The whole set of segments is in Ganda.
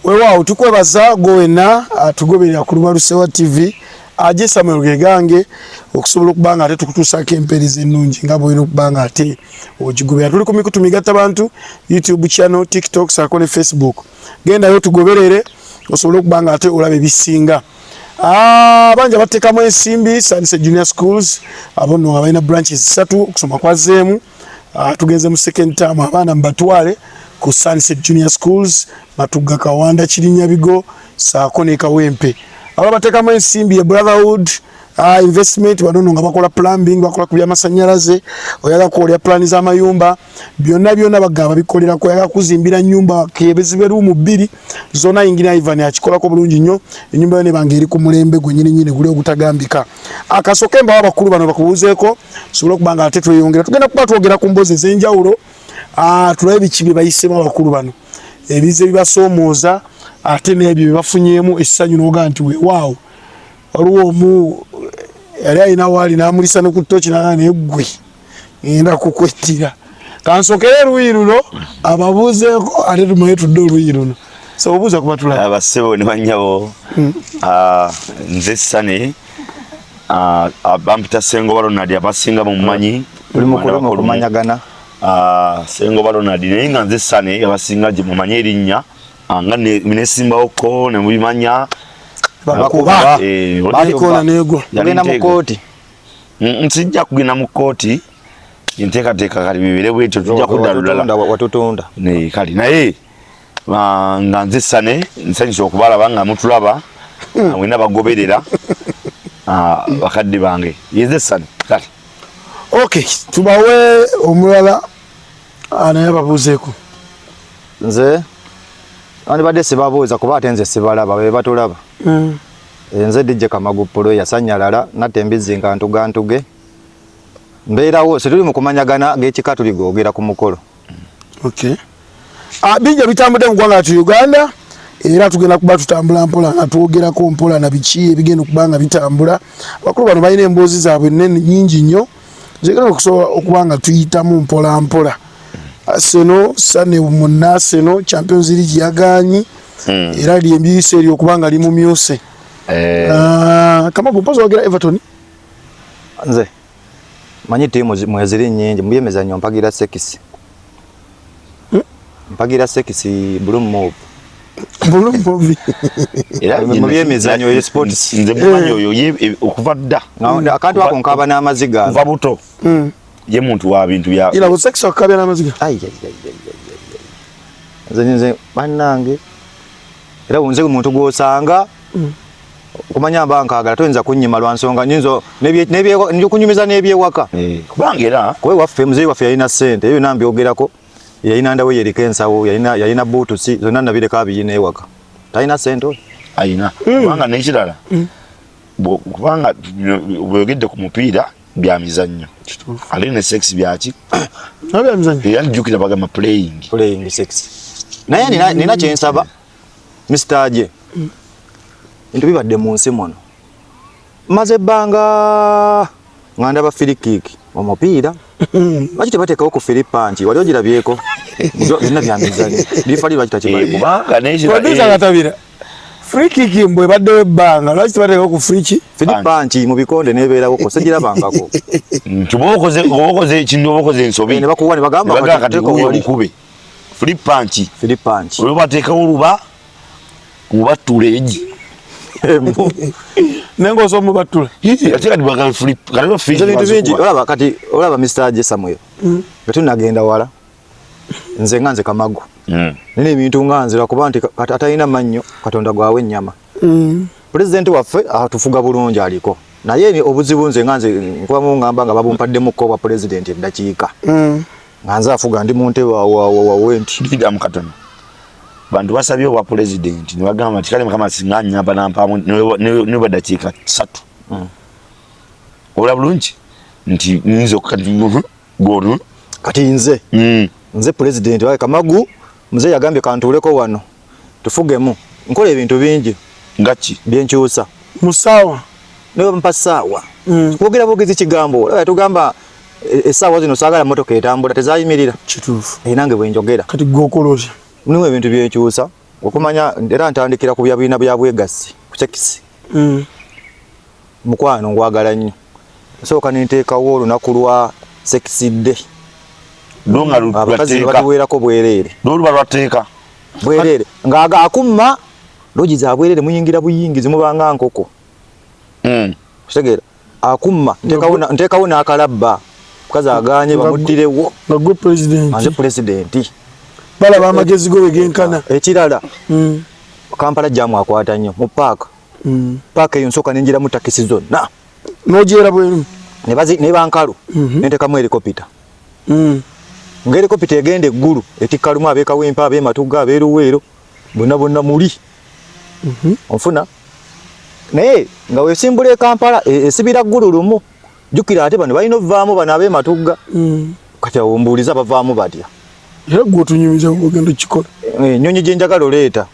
Wewa tukwebaza gowena tugoberera ku Lubalusewa TV aje Samuel Gegange okusobola okubanga ate tukutusako emperize ennungi nga bwino okubanga ate ogigobera. Tuli ku mikutu migatta bantu YouTube channel, TikTok, sako ne Facebook. Genda yo tugoberere osobola okubanga ate olabe bisinga. Banja batekamu ensimbi Sunset Junior Schools abono abaina branches 3 okusoma kwazeemu. Tugenze mu second term abaana mbatwale ku Sunset Junior Schools Matuga Kawanda Kirinya Bigo sako ne Kawempe. Aba batekamu ensimbi ya Brotherhood investment banono nga bakola plumbing bakola ku byamasanyalaze oyaga kolya plan za mayumba byonna bagaba bikolera ko yaga kuzimbira nyumba kebeziberu mu 2 zona ingina Ivan akikola ko bulungi nnyo enyumba yone bangeri ku mulembe gwenyine gule ogutagambika akasokemba abakulu bano bakubuzeeko sobola kubanga ate tweyongera tugenda kuba twogera ku mboze zenjawulo tulabe bikibi bayisema abakulu bano ebize bibasomooza ate nebyo bibafunyemu essanyu noga nti waaw waliwo mu yali ayina wali namulisa ne ku tochi nane eggwe ngenda kukwetira kansokere luyi luno ababuzeeko ate tumaye tudde oluyi luno so obuuza kuba tulaba abasebo ne banyabo nze Sane Bampita Sengo Ronald abasinga mu manyi tuli mu kumanyagana Sengo Ronald nenga nze Sane abasinga je mu manyi erinnya nga ne simbawo ko ne mubimanya bakuba balikola nego ngena mu kooti nsijja kugenda mu kooti inteekateeka kali bibere bwetyo tujja kudalula watutunda ne kali naye nga nze Sane nsanyusa okubalaba nga mutulaba mwena bagoberera bakadde bange yeze Sane kali okay tubawe omulala anaye babuzeeko nze ani badde sibabuuza kuba ate nze sibalaba be batulaba nze DJ Kamagupulo yasanyalala natembizi ngantuge mbeerawo setuli mu kumanyagana g'ekika tuligogera ku mukolo. Okay bijja bitambudde mu ggwanga tu Uganda era tugenda kuba tutambula mpola nga twogerako mpola na biki ebigenda okubanga bitambula abakulu bano balina emboozi zaabwe nnene nnyingi nnyo zegenda okusobola okubanga tuyitamu mpola Arsenal Sane munna Arsenal Champions League yagaanyi era lyembiise eryo okubanga limumyuse kama kupoza wagira Everton nze manyi timu mweziri nnyingi mbyemezanyo mpagira sekisi mpagira sekisi Blue Move era mbyemezanyo ye sports nze mmanyi oyo okuva dda akantu ako nkaba n'amaziga kuva buto ye muntu wa bintu bya ila sekisi akabya n'amaziga nze bannange era unze umuntu gwosanga kumanya mbankagala toyinza kunnyima lwansonga nyinzo nebye kunyumiza nebyewaka kubanga era kwe waffe muzeyi waffe yalina ssente eyo nambyogerako yalina ndawe yerika ensawo yalina buutusi zonna nabireka abiyina ewaka talina ssente ayina kubanga n'ekirala kubanga bweyogedde ku mupiira bya mizannyo ate ne sex byaki bya mizannyo yanjukira bagamba playing sex naye nina kyensaba Mr. Aje into bibadde mu nsi muno maze ebbanga nga ndaba free kick omupiira lwaki tebateekawo ku Filipanti wali ogirabyeko byonna byamizannyo bifali lwaki takimanyi kubanga n'ekirala free kick mbwe baddewo ebbanga lwaki tebateekawo ku Filipanti mu bikonde nebeerawo ko segirabangako nti obaokoze ekintu obaokoze ensobi ne bakuwa ne bagamba kati okube Filipanti olwo bateekawo oluba mubattula egi nengo so mubattula ate kati bagala bintu bingi olaba Mr. Aje Samuel nga tunagenda wala nze nga nze Kamagu nina ebintu nga nzira kuba nti atalina mannyo Katonda gwawe ennyama President waffe atufuga bulungi aliko naye obuzibu nze nga nze nkubamu ngamba nga babumpaddemukko bwa President eddakiika nga nze afuga ndi mu ntebe wawenti Lidamu katono bantu basabye obwa President ne bagamba nti kale kama singanyamba nampamu ne badakiika 3 ola bulungi nti nzo goru kati nze President wa Kamagu mzee yagambye kantuleko wano tufugemu nkola ebintu bingi ngachi byenkyusa musawa ne mpasawa kwogera bogezi kigambo tugamba esawa zino sagala motoka etambula tezayimirira kituufu nange bwenjogera kati gokoloza niwe ebintu byenkyusa okumanya era ntandikira ku byabina bya bwegassi ku chekisi mukwano ngwagala nnyo sooka ninteekawo olunaku lwa sekiside abakazi batuweerako bwereere n'oluba lwateeka bwereere ng'aga akumma logi za bwereere muyingira buyingizi mubanga nkoko kitegeera akumma nteekawo n'akalabba mukazi agaanye bamuddirewo nga gwe president anje pulezidenti balaba amagezi go begenkana ekirala Kampala jamu akwata nnyo mu paaka paaka eyo nsooka ninjira mu takisi zonna n'ogyera bweru ne bankalu nenteekamu helikopita ng'helikopita egenda eggulu etikka lumu abeekawempa abeematuga abeeruweero bonna muli onfuna naye nga weesimbula e Kampala esibira ggulu lumu jjukira ate bano balina ovaamu bano abeematuga kati awo mbuuliza bavaamu batya era gwe otunyumiza ogenda okikola ennyonyi gye njagala oleeta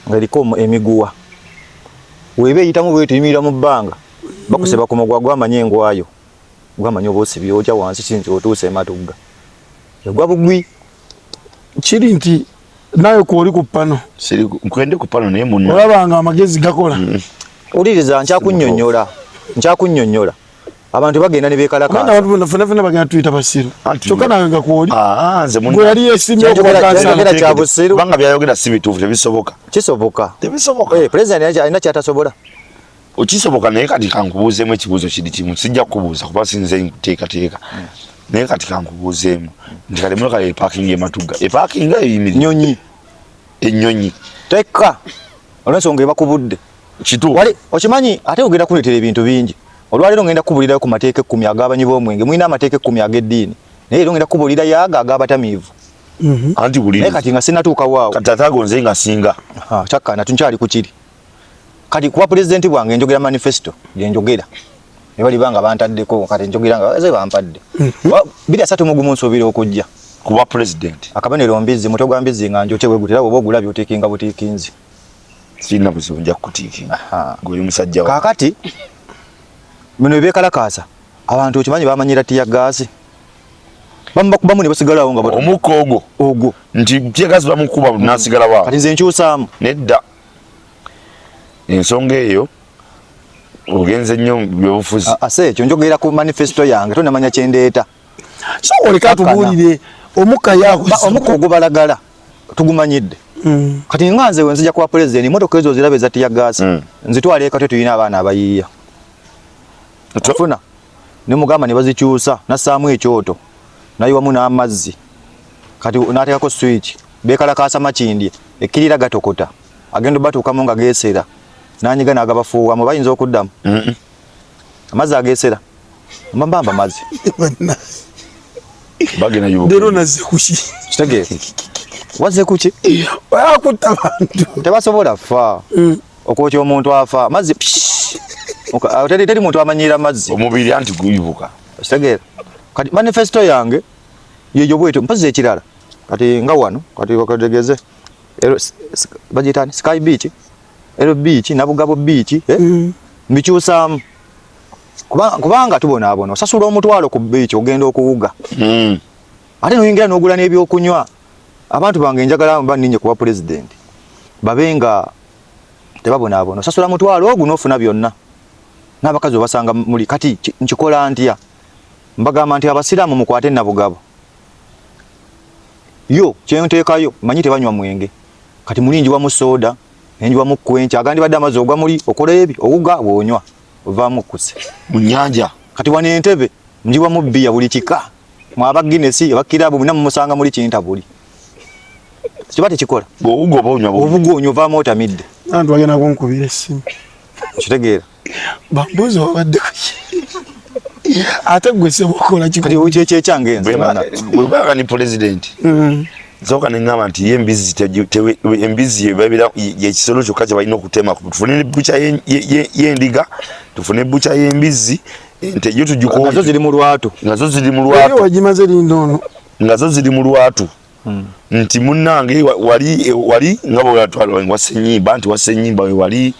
ng'eriko emiguwa weeba eyitamu bwetu yimirira mu bbanga bakuseba ku mugwa gwamanya engwayo gwamanya oba osibye otya wansi kinzi otuusa ematugga egwa bugwi kiri nti naye kwoli ku pano nkwende ku pano naye muno olabanga amagezi gakola uliriza nkyakunnyonnyola abantu bagenda ne beekalakaasa fena bagenda tuyita basiru kyokka nawe nga kwoli nze gwe yali yesimye kyogera kya busiru banga byayogera si bituufu tebisoboka pulezidenti alina kyatasobola okisoboka naye kati kankubuuzeemu ekibuuzo kiri kimu sijja kukubuuza kuba sinze nkuteekateeka naye kati kankubuuzeemu nti kale motoka epaakinga ematugga epaakinga eyimiri ennyonyi tekka olw'ensonga ebakubudde kituufu wali okimanyi ate ogenda kuleetera ebintu bingi olwaleero ngenda kubulirayo ku mateeka 10 ag'abanyi b'omwenge mulina amateeka 10 ag'eddiini naye era ngenda kubulirayo ago ag'abatamiivu anti naye kati nga sinatuukawo awo kati ate agonze nga singa kyakkana tunkyali ku kiri kati kuba pulezidenti bwange njogera manifesto gyenjogera ne bali banga bantaddeko kati njogera nga ze bampadde 231 nsuubira okujja kuba pulezidenti akabanero mbizi muto gwa mbizi nga njotewe gutera oba ogulabye oteekinga butiikinzi sirina buzibu nja kukutiikinga ng'oli musajja wa kaakati bino beekalakaasa abantu okimanyi bamanyira tiya gaasi bamubakubamu ne basigalawo nga omukka ogwo nti tiya gaasi bamukuba n'asigalawo kati nze nkyusaamu nedda ensonga eyo ogenze nnyo byobufuzi ase ekyo njogera ku manifesto yange tonamanya kyendeeta so oleka tubuulire omukka ogwo balagala tugumanyidde kati nga nze wenzija kuba pulezidenti emotoka ezo zirabe za tiya gaasi nzitwala eka tuyina abaana abayiiya ofuna ne mugamba ne bazikyusa nassaamu ekyoto nayiwamu n'amazzi kati n'ateekako switch beekalakaasa makindye ekkirira gatokota agenda batuukamu nga geesera nanyiga n'agabafuuwamu bayinza okuddamu amazzi ageesera mbamba amazzi bagena nazze kuki kitegeere wazze kuki oyakutta bantu tebasobola fa okwokya omuntu afa amazzi teri muntu amanyira amazzi omubiri anti guyibuka kitegeera kati manifesto yange yeyo bwetyo mpazi ekirala kati nga wano kati bakategeze bagitani Sky Beach ero beach nabugabo beach mbikyusaamu kubanga tubonaabona osasula omutwalo ku beach ogenda okuwuga ate noyingira n'ogula n'ebyokunywa abantu bange njagala baninye kuba pulezidenti babenga tebabonaabona osasula mutwalo ogwo n'ofuna byonna n'abakazi obasanga muli kati nkikola ntya mbagamba nti abasiraamu mukwate nabugabo yo kyenteekayo manyi tebanywa mwenge kati mulinji wa musoda enjiwa mu kwencha agandi badde amazzi ogwa muli okola ebi owuga bwonywa ovaamu kuse mu nnyanja kati wano entebe njiwa mu bbiya buli kika mwaba Guinness abakirabu buna mumusanga muli kinta buli kiba tekikola owuga obuga onywa ovaamu otamidde nantu bagenda kunkubira essimu kitegeera bambuzi wabadde ate gwe sebokola kati okyekyange nze bwebaga ni pulezidenti zoka nengamba nti embizi yekisolo kyokka kye balina okutema tufune bucha yendiga tufune bucha yembizi ente yo tugikola nazo ziri mu lwatu wagimaze lindono ngazo ziri mu lwatu nti munnange wali nga bwe watwala wasenyimba nti wasenyimba wali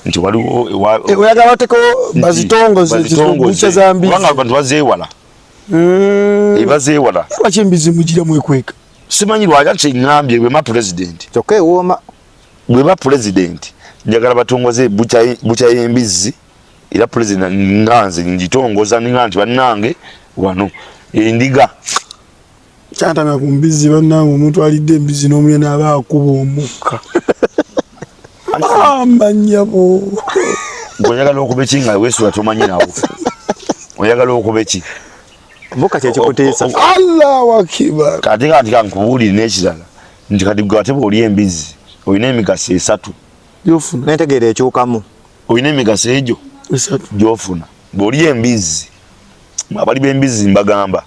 nti waliwo oyagala bateko bazitongoze zambi kubanga abantu bazeewala ebazeewala lwaki embizi mugira mwekweka simanyi lwaki ngambye bwe ma president kyokka ewooma bwe ba president njagala batongoze bucha y'embizzi era president nganze njitongoza nganti bannange wano endiga kyantamya ku mbizzi bannange omuntu alidde embizzi n'omulye n'aba akuba omukka amanyabo oyagala okuba eki nga weesula tomanyi nawo oyagala okuba eki mbuka kyekikuteesa Allahu Akbar kati kankubuulire n'ekirala nti kati gwe ate bw'oli embizzi olina emigaso esatu gyofuna nentegeera ekyukamu olina emigaso egyo esatu gyofuna bw'oli embizzi abali b'embizzi mbagamba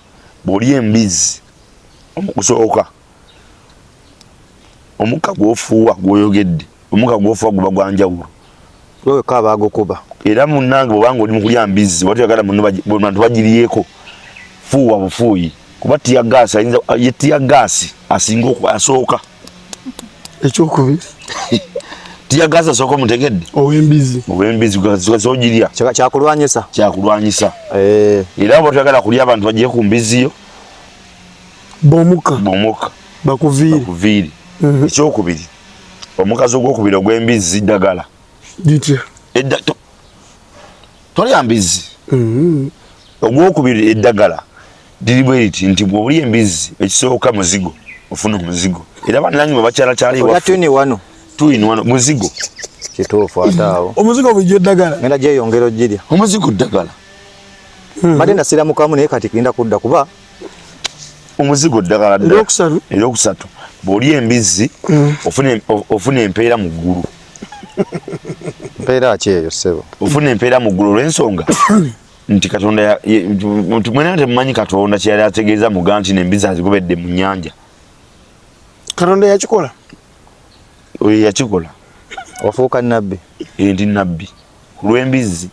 bw'oli embizzi omukusooka omukka gw'ofuuwa gw'oyogedde omukka gw'ofuuwa guba gwa njawulo lweka abaagukuba era munnange bwobanga oli mu kulya mbizzi watuyagala bantu bagiriyeeko fuuwa bufuuyi kuba tiya gaasi asinga asooka ekyokubiri tiya gaasi asooka omutegedde ow'embizzi zogirya kyakulwanyisa era bwe tuyagala kulya abantu bagiye ku mbizziyo bomuka bakuviiri ekyokubiri omukazi ogwokubiri ogw'embizzi ddagala tolya mbizzi ogwokubiri eddagala liri bwe riti nti bw'oli embizzi ekisooka muzigo ofuna omuzigo era bannange bwe bakyalakyala tuini muzigo kituufu ate awo omuzigo bulijjo eddagala ngenda gyeyongera ogirya omuzigo ddagala mbadde nasiramukamu naye kati genda kudda kuba omuzigo ddagala eryokusatu bw'oli embizzi ofuna empeera mu ggulu mpeera ki eyo ssebo ofuna empeera mu ggulu olw'ensonga nti katonda mwena temumanyi katonda kyeyali ategeeza muga nti n'embizzi azigobedde mu nnyanja katonda yakikola oyo yakikola ofuuka nabbi ndi nabbi ku lw'embizzi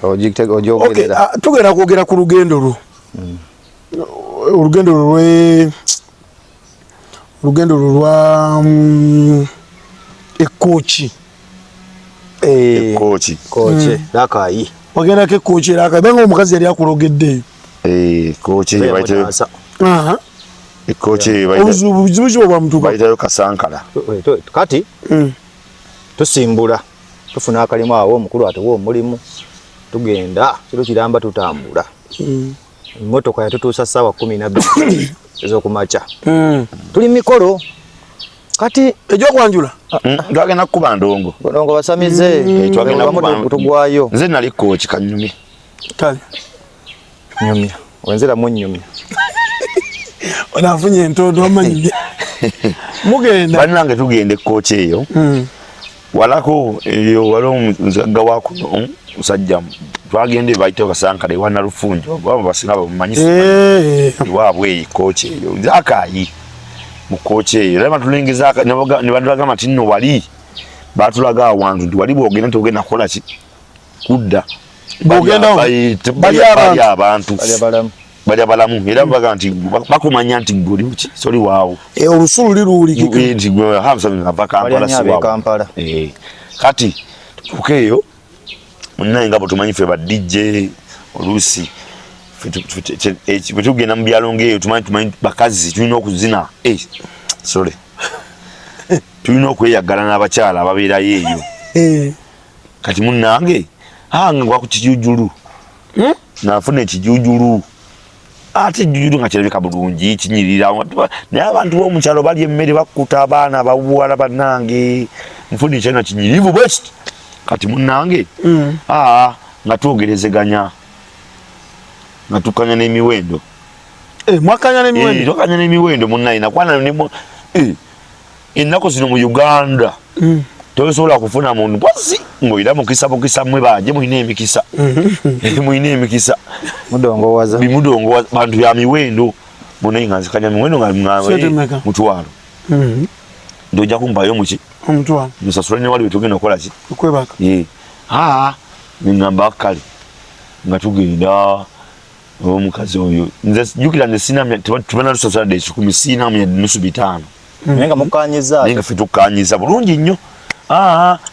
ogyogerera tugenda kwogera ku lugendo lwo olugendo lwa ekooki lakayi wagendako ekooki lakayi banga omukazi yali akulogeddeeyo obuzibu kibo bwamutuka bayitayo kasankala kati tusimbula tufuna akalimu awo omukulu atuwa omulimu tugenda kiro kiramba tutambula emmotoka yatutuusa ssaawa 12 ez'okumakya tuli mikolo kati egyokwanjula twagenda kukuba ndongo basamize tugwayo nze nali kooki kanyumye kale nyumya wenzeramu nnyumya onafunye entondo amanyi mugenda bannange tugenda ekooki eyo walako eyo waliwo omuzagga wakuno musajja twagende bayiteho kasankala ewa Nalufunjo abo basinga bamanyisi iwaabwe eyo kooki eyo zakayi mu kooki eyo era batulengeza ne batulagamba nti nno wali batulaga awantu nti wali bwogenda togenda kukola ki kudda bali abantu bali abalamu era baga nti bakumanya nti guli uki soli waawo olusulu liruulikika nti gwe hamsa ngava Kampala kati tukeeyo munaye nga tumanyi ffe ba DJ oluusi ffe tugenda mu byalo ng'eyo tumanyi bakazi tulina okuzina sorry tulina okweyagala n'abakyala ababeerayo eyo kati munnange nga ngwa ku kijujulu nafuna ekijujulu ate ejjujulu nga kirabika bulungi kinyirira naye abantu b'omukyalo bali emmere bakkuta abaana babuwala bannange nfuna ekyana kinyirivu bwekiti kati munnange nga twogerezeganya nga tukanya n'emiwendo twakanya n'emiwendo munnaye nakwana ennaku zino mu Uganda tosobola kufuna muntu bwasi ng'oira mukisa mmwe baje mulina emikisa mudongowaza bantu bya miwendo munnaye nga nzikanya miwendo nga mutwalo ndojja kumpayo muki omutwalo musasula ne wali wetugenda okukola ki okwebaka nengamba kale nga tugenda omukazi oyo nze jjukira nze sina tubana tusasula de 10 sina mu nusu 5 nenga mukanyiza nenga ffe tukanyiza bulungi nnyo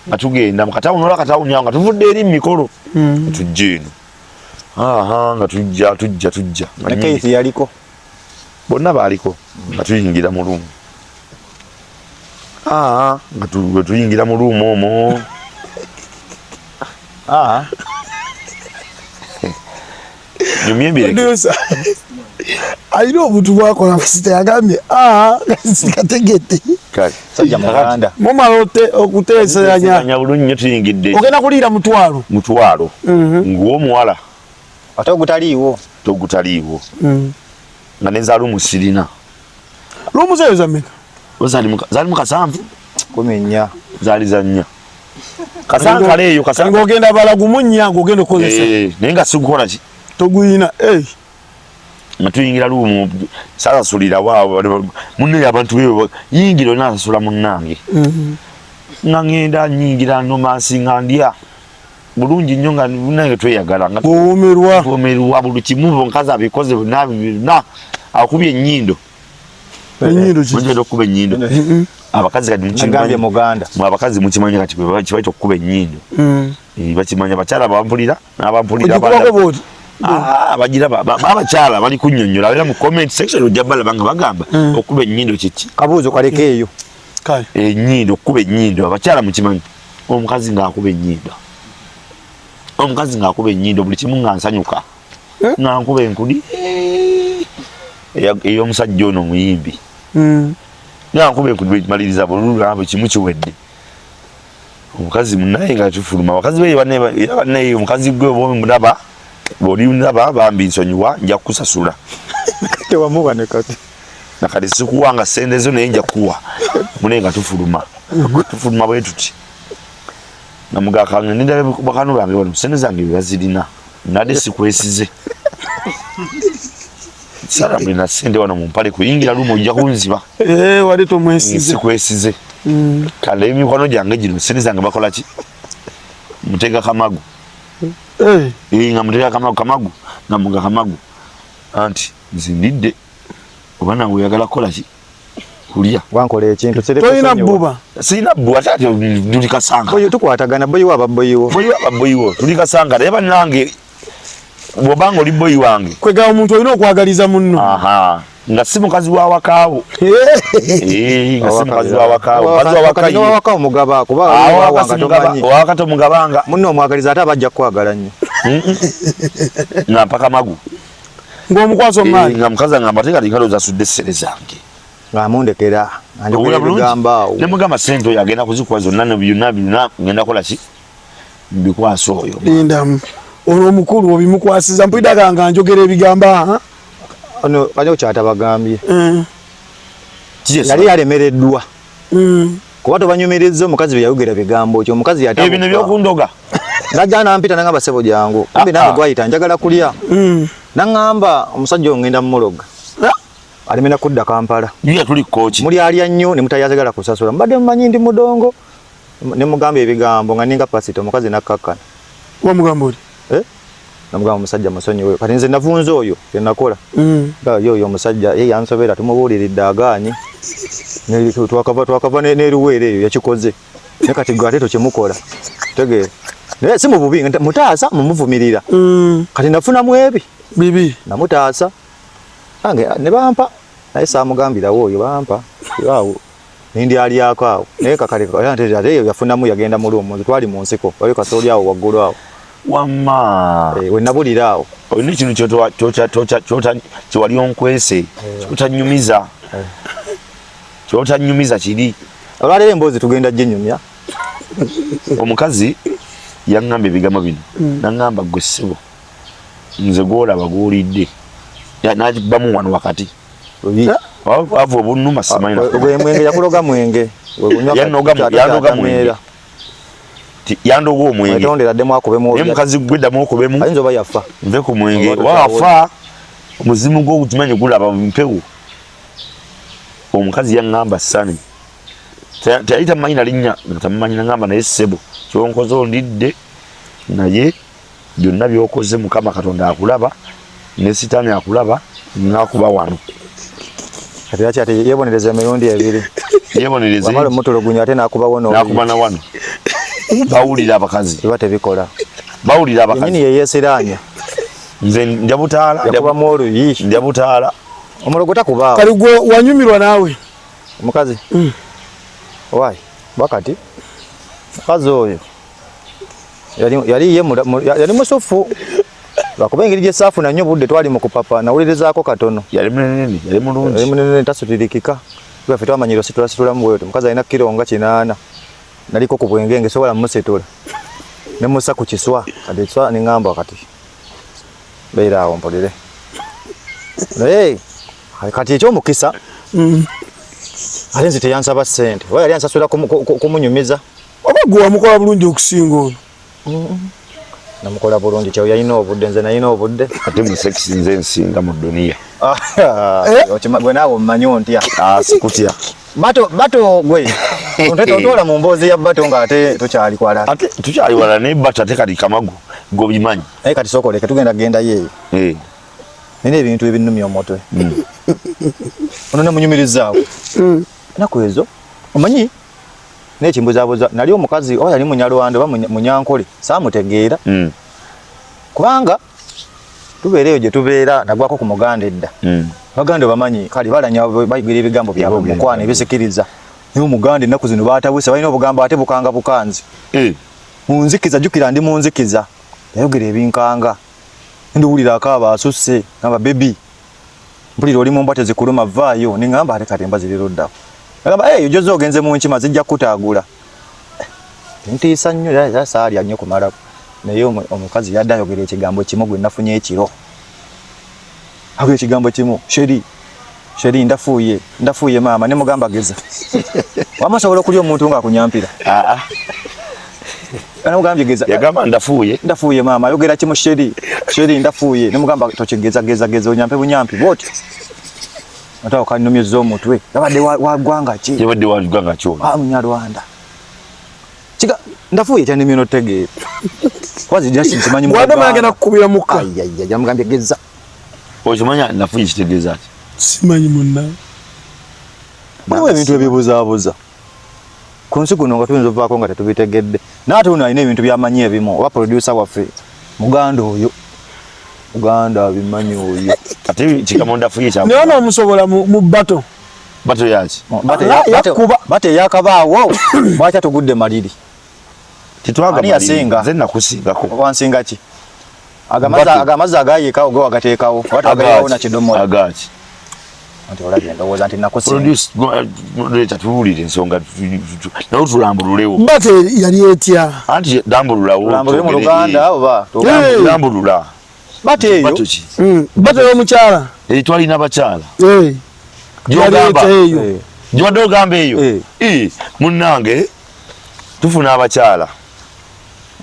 nga tugenda mukatawu nola katawu nyawo nga tuvudde eri mikolo tujja eno nga tujja Keith yaliko bonna baaliko nga tuyingira mu luumu nga tuyingira mu luumu omwo nyumyembire alina omuntu bwakola kasita yagambye kategete sajja muganda mumalote okuteesanya bulungi nnyo tuyingidde ogenda kuliira mutwalo ng'omuwala ate ogutaliiwo nga nenza luumu sirina luumu zeyo zameka zaali mu kasanvu 14 zaali za 4 kasankale eyo ng'ogenda balagu munnya ng'ogenda okukozesa naye nga sikukola ki toguyina nga tuyingira luumu sasasulira waawo munne abantu beyo yingira olina asasula munnange nga ngenda nyingira nomasi nga ndya bulungi nnyo nga munange tweyagala nga tuwomerwa buli kimu omukazi abikoze bonna akubye ennyindo mugenda okukuba ennyindo abakazi kati mugambye muganda abakazi mukimanyi kati kibaita okukuba ennyindo bakimanya abakyala bampulira n'abampulira abagira abakyala bali kunnyonnyola era mu comment section ojja balaba nga bagamba okuba ennyindo kiki kabuuzo kaleka eyo ennyindo okuba ennyindo abakyala mukimanyi omukazi ng'akuba ennyindo buli kimu nga nsanyuka nga nkuba enkudi ey'omusajja ono omuyimbi nga nkuba enkudi maliriza bululu buli kimu kiwedde omukazi munaye nga tufuluma abakazi beyo bannaye omukazi gwe obomulaba bw'olimulaba bambi nsonyiwa nja kukusasula tewamuwa ne kati nakati sikuwanga sente zo naye nja kuwa munaye nga tufuluma bwe tuti namugakanga nendala bakano bange bano sente zange bebazirina nade sikwesize sara mlina sente wano mumpale kuyingira lumu ojja kunziba wali tomwesize sikwesize kale emikono gyange gino sente zange bakola ki mutega kamagu nga mutega kamagu nga muga kamagu anti nzindidde oba nange oyagala kukola ki kulya wankola ekintu toyina bbuba sirina bbuba ate tuli kasanga boyo tukwatagana boyiwo ababoyiwo tuli kasanga naye bannange bw'obanga oli boyi wange kwegaba omuntu olina okwagaliza munno nga si mukazi wawakaawo nga si mukazi wawakaawo mugaba kuba owaka tomugabanga munno omwagaliza ate abajja kukwagala nnyo nga mpaka magu ng'omukwasa omumaani nga mukazi angamba ate kati nkalo zasudde essere zange ng'amundekera anjogambaawo nemugamba sente oyo agenda kuzikuwa zonna byonna ngenda kola ki mbikwasa oyo lindamu ono omukulu obimukwasiza mpulira nga njogera ebigamba ono kanya kyatabagambye yali yalemereddwa kuba tobanyumirizza omukazi beyayogera bigambo kyo omukazi ebino byokundoga najja nampita nangamba sebo jangu kumbi nange gwayita njagala kulya nangamba omusajja ongenda mumuloga alimena kudda Kampala ye tuli kochi muli alya nnyo ne mutayagala kusasula mbadde mmanyi ndi mudongo ne mugamba ebigambo nga ninga pasito omukazi nakkakana wa mugambo oli namugamba omusajja musonyi we kati nze navunza oyo yenakola yo omusajja ye yansobera tumubuuliridde agaanye twakava n'eruweere eyo yakikoze ne kati gwe ate tokimukola tegeera naye si mu bubi mutaasa mumuvumirira kati nafunamu ebi bibi namutaasa ange ne bampa naye saamugambirawo oyo bampa awo nindi alyako awo naye kakale ate eyo yafunamu yagenda mu lumu twali mu nsiko wali kasooli awo waggulu awo wamma we nabulira awo olina ekintu kyewali onkwese kyotanyumiza kiri olwaleero emboozi tugenda gyenyumya omukazi yaŋŋamba ebigambo bino naŋŋamba gwe ssebo nze gwolaba gwolidde nabamu wano wakati ava obunnuma simanyi mwenge yakuloga mwenge yandoga omwenge naye mukazi gweddamu okubemu ayinza oba yafa nve ku mwenge wafa omuzimu gw'okukimanyi gulaba mpewo omukazi yaŋŋamba sani teyali tamumanyi nalinnya nga tamumanyi naŋŋamba naye ssebo kyonkoze ondidde naye byonna byokoze Mukama Katonda akulaba ne sitaani akulaba nakuba wano kati laki ate yebonereza emirundi ebiri yebonereza wamala omutulugunya ate nakuba na wano bawulira abakazi eba tebikola bawulira abakazi yenyini yeyeseraanya nze njabutaala yakubamu oluyi njabutaala omulogota kubaawo kali gwe wanyumirwa naawe omukazi why bakati mukazi oyo yali musufu lwakuba engeri gyesaafuna nnyo budde twali mu kupapa nawulirezaako katono yali munene yali mulungi yali munene tasutirikika lwaffe twamanyira situlasitulamu bweto mukazi alina kiro nga 8 naliko ku bwengenge sobola musetula ne musa ku kiswa kati kiswa ni ngamba kati beera awo mpolere naye kati ekyo mukisa alenzi teyansaba ssente oyo yali ansasula kumunyumiza oba gwe wamukola bulungi okusinga ono namukola bulungi kyawe yalina obudde nze nalina obudde ate mu sex nze nsinga mu duniya gwe naawe omumanyi ontya sikutya bato gwe ontoola mu mboozi ya bato ng'ate tukyali kwala ate tukyali wala naye bato ate kati Kamagu g'obimanyi naye kati sooka oleke tugenda gendayo eyo nina ebintu ebinumya omutwe ono namunyumirizaawo enaku ezo omanyi n'ekimbuzabuza nali omukazi oba yali munyalwanda oba munyankole saamutegeera kubanga tubeera eyo gye tubeera nagwako ku muganda edda baganda bamanyi kale balanya bayigira ebigambo byabwe mukwana ebisikiriza naye omuganda ennaku zino batabuse balina obugambo ate bukanga bukanzi munzikiza jjukira ndi munzikiza yayogera ebinkanga ndiwulira akaaba asusse ngamba bebi mpulira oli mu mbwa tezikuluma vaayo niŋŋamba ate kati emba ziriruddawo agamba eyo gyoza ogenze mu nkima zijja kutaagula ntiisa nnyo yasaalya nnyo kumalako naye omukazi yadde ayogera ekigambo kimu gwe nafunye ekiro agera ekigambo kimu sheri ndafuuye maama ne mugamba geza wama osobola okulya omuntu ng'akunyampira namugambye geza yagamba ndafuuye maama ayogera kimu sheri ndafuuye ne mugamba tokigeza geza onyampe bunyampi bwoti atawo kanumyezza omutwe yabadde wagwanga ki yabadde wagwanga ki munyalwanda kiga ndafuuye kyanimye notegeera kwazi jasi nkimanyi muganda kukubira mukka yamugambye geza okimanya ndafuuye kitegeeza ati simanyi munna bawe ebintu ebibuzaabuza ku nsi kuno nga tuyinza ovaako nga tetubitegedde naate uno alina ebintu byamanyi ebimu oba producer waffe muganda oyo muganda abimanyi oyo ate kikamonda fuye kya naye n'omusobola mu bato yaki bate yakabaawo bwakya tugudde maliri titwaga yasinga nze nakusingako wansinga ki agamazi agayikawo ge wagateekawo watagayawo na kidomola agaki nti olabye ndowooza nti nakusinga producer tuwulire ensonga nawe tulambululewo bate yali etya anti dambululawo mu Luganda oba dambulula bate eyo bate y'omukyala twalina bakyala gyobadde ogamba eyo munnange tufuna abakyala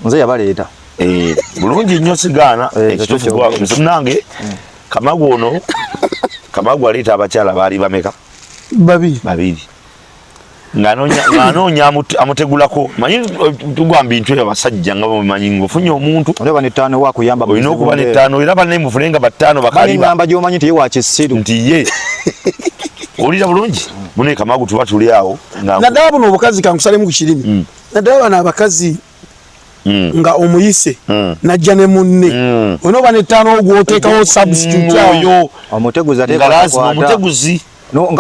nze yabaleeta bulungi nnyo sigaana ekitufu munnange Kamagu ono Kamagu aleeta abakyala baali bameka babiri ng'anoonya amutegulako manyi tugwa bintu ebyo abasajja nga bamanyi ng'ofunye omuntu olina okuba n'ettaano era banne mufune nga battaano bakaliba gy'omanyi nti ye wakisiru nti ye olira bulungi mune Kamagu tuba tuli awo naddala buno obukazi kankusalemu ku kirimi naddala bano abakazi nga omuyise najja ne munne olina oba n'ettaano ogwoteekawo substitute awo omuteguzi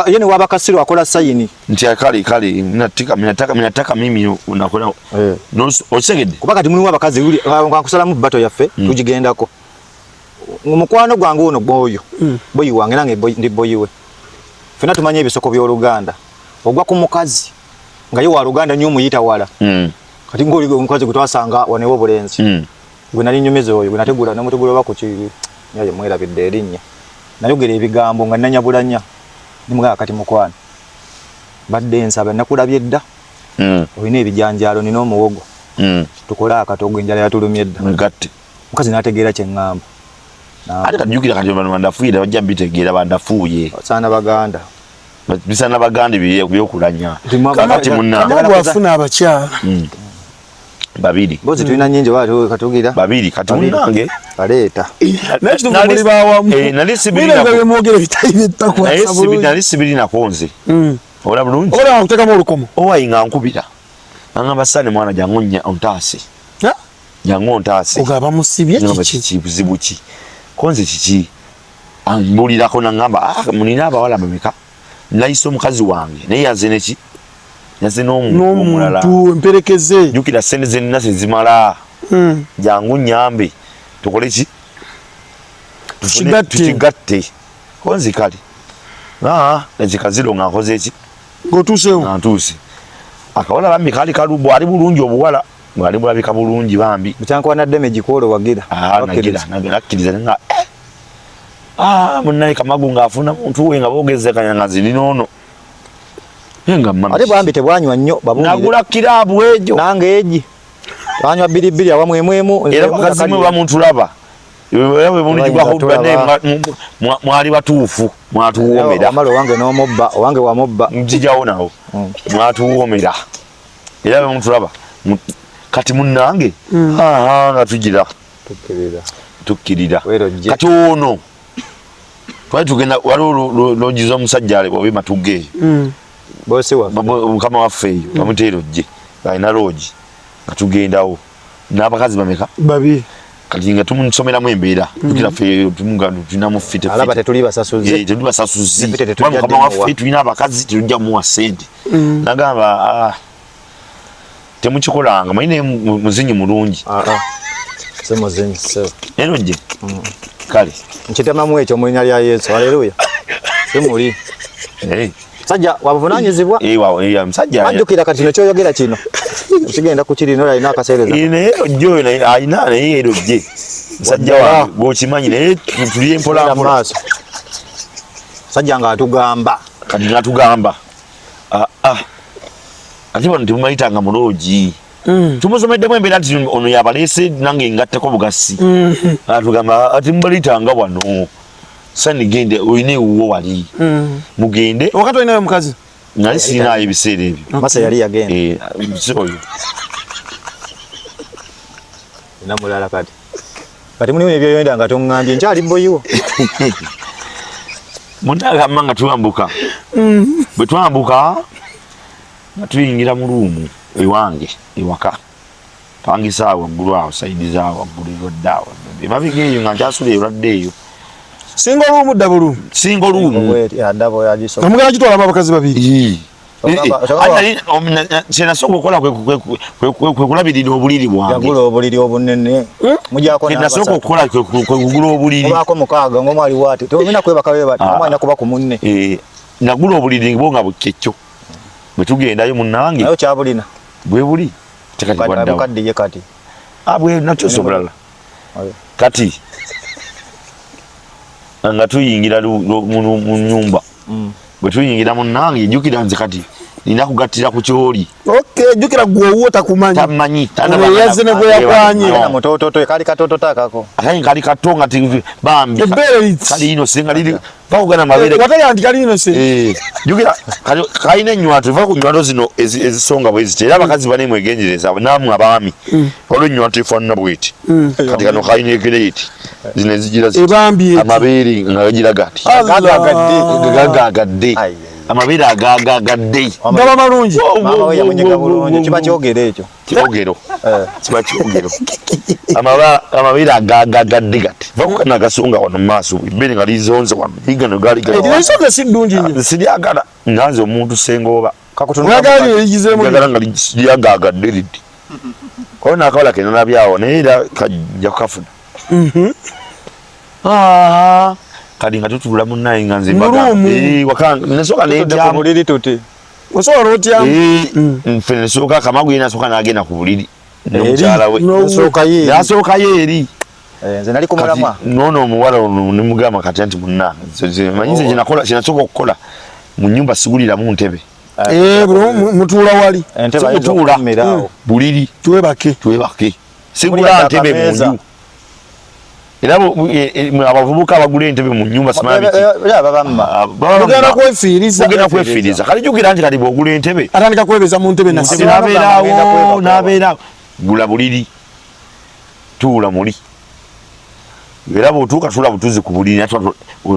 ye ne waba kasiru akola sayini nti kale minataka mimi unakola osegedde kuba kati mulimu abakazi nkusalamu bato yaffe tugigendako mukwano gwange ono boyo boyi wange nange ndi boyiwe fena tumanye ebisoko by'Oluganda ogwa ku mukazi nga ye wa Luganda nnyo omuyita wala kati ng'oli omukazi gwe twasanga wanewo obulenzi gwe nali nnyumiza oyo gwe nategula namutegula oba ku kiri naye mwerabidde erinnya nayogera ebigambo nga nanyabulanya nimugaa kati mukwano badde nsaba nakulabye dda olina ebijanjaalo nina omuwogo tukole akatogo enjala yatulumye dda ngatte mukazi n'ategeera kye ŋŋamba ate kajjukira kati bano bandafuuyire bajja mbitegeera bandafuuye saana baganda bisaana baganda byokulanya kati Kamagu afuna abakyala babiri mbozi tulina nnyingi oba katugira babiri kati munnange aleeta nali sibirina nze ola bulungi okutekamu olukomo owayinga nkubira aŋŋamba saane mwana jangu ontaase jangu ontaase ogaba musibye kiki buzibu ki konze kiki ambulirako nangamba munina abawala bameka nayise omukazi wange naye yaze neki yaze n'omuntu emperekeze jukira sente zenina tezimala jangu nyambe tukole ki tukigatte konzikale nakikaziro nga nkoze eki ng'otuusewo ntuuse akawala bambi kali kalubo ali bulungi obuwala mwali mulabika bulungi bambi mchanko na damage kwolo wagira nakkiriza nga munnaye Kamagu ng'afuna muntu we nga boogezekanya nga ziri noono nga mama ate bambi tebwanywa nnyo babulire nagula kiraabu ejo nange eji banywa bilibili awamu emwemu era bakazimu bamutulaba ewe bunji bwa hubane mwali batuufu mwatuwomera amalo wange n'omubba wange wa mubba mjijawo nawo mwatuwomera era bamutulaba kati munnange nga tugira tukkirira kati ono twali tugenda waliwo logiza omusajja ale bwobe matugeeyo bosi wa mukama waffe eyo bamuteero gye alina logi nga tugendawo n'abakazi bameka babi kati nga tumusomeramu embeera tukira ffe tulinamu fite alaba tetuli basasuze tetuli basasuzi mukama waffe tulina abakazi tetujja muwa ssente nagamba temukikolanga mayine muzinyi mulungi se muzinyi se eno gye kale nkitemamu ekyo mu linnya lya Yesu haleluya semuli sajja wabuvunanyizibwa musajja ajjukira kati kino kyoyogera kino kigenda kukirino alina akaseereza jo ayina naye ero gye musajja wange gwokimanyi naye tuliye mpola maaso sajja ng'atugamba kati ng'atugamba ate bano temumayitanga muloogi tumusomeddemu embeera nti ono yabaleese nange ngatteko bugasi atugamba ati mubalayitanga wano sani gende oyina ewuwo wali mugende wakati olinayo mukazi nali sirinayo ebiseera ebyo masa yali yagenda oyo namulala kati mulimu ebyoyenda nga toŋŋambye nkyali boyiwo muntagamba nga twambuka bwe twambuka nga tuyingira mu luumu ewange ewaka pangisa awo waggulu awo saidi zaawo waggulu erodde awo emabega eyo nga nkyasula erwadde eyo singa oluumu dda bulumu singa oluumu namugenda kitwalamu abakazi babiri kyenasobola okukola kwe kulabirira obuliri bwange obuliri obunene kyenasobola okukola kwe kugula obuliri obaako mukaaga ng'omwali waati tobina kwebaka bebati omwanya kuba ku munne nagula obuliri bo nga bukyekyo bwe tugendayo munnange nayo kyabulina bwe buli tekaddiye kati bwe nakyosa obulala kati nga tuyingira mu nyumba bwe tuyingira munnange jjukira nze kati nina kugattira ku kyoli jjukira gwe owuwo tamanyi yazze ne gwe yakwanye mutototo kali katototo akako ate kali kato nga bambi kali ino senga liri bakugana mabere watayandi kali ino se jjukira kalina ennywato va ku nnywato zino ezisonga bweziti era abakazi bane mwegenjereza namwe abaami olwo ennywato efaanana bweti kati kano kalina egereeti zino ezigira amabeere nga gagiraga ati gagagadde amabeere agagadde ngaba malungi mama we yamunyiga bulungi kiba kyogero ekyo kyogero kiba kyogero amabeere agagadde gati vakukana agasonga wano mu maaso ebbere nga lizonze wano igano ensonga si ddungi nnyo siryagala nanze omuntu sengooba oyagala nga lyagagadde liddi kola nakawala kenalabyawo naye era kajja kukafuna kali nga tutula munnaye nga nze nasooka nejjamu osobola otyamu nfe nasooka Kamagu yena asooka n'agenda ku buliri nomukyala we nasookayo eri nze nali kumulamwa noono omuwala ono nemugamba kati nti munna manyi nze kyenasooka okukola mu nnyumba siguliramu ntebe mutuula wali mutuula buliri twebake sigula ntebe mu nju era abavubuka abagula entebe mu nnyumba simagenda kwefiiriza kale jjukira nti kati bw'ogula entebe atandika kwebeza mu ntebe n'abeerawo gula buliri tuula muli era bw'otuuka tuula butuzi ku buliri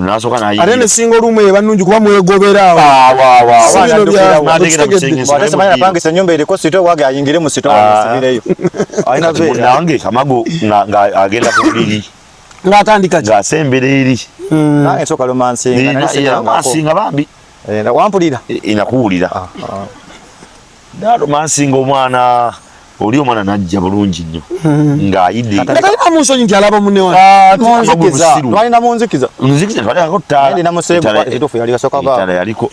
nasooka ate nesinga olumu eba nnungi kuba mwegoberaawo apangisa ennyumba eriko sito wage ayingire mu sito nange Kamagu nga agenda ku buliri Ngatandika nga sembereri na soka romansi nga bambi wampulira inakuwulira da romansi ng'omwana oli omwana najja bulungi nnyo ng'ayidde nakalina munsonyi nti alaba munne wange twalina munzikiza twalekako ttaala namuseebuka etufu yali ttaala yaliko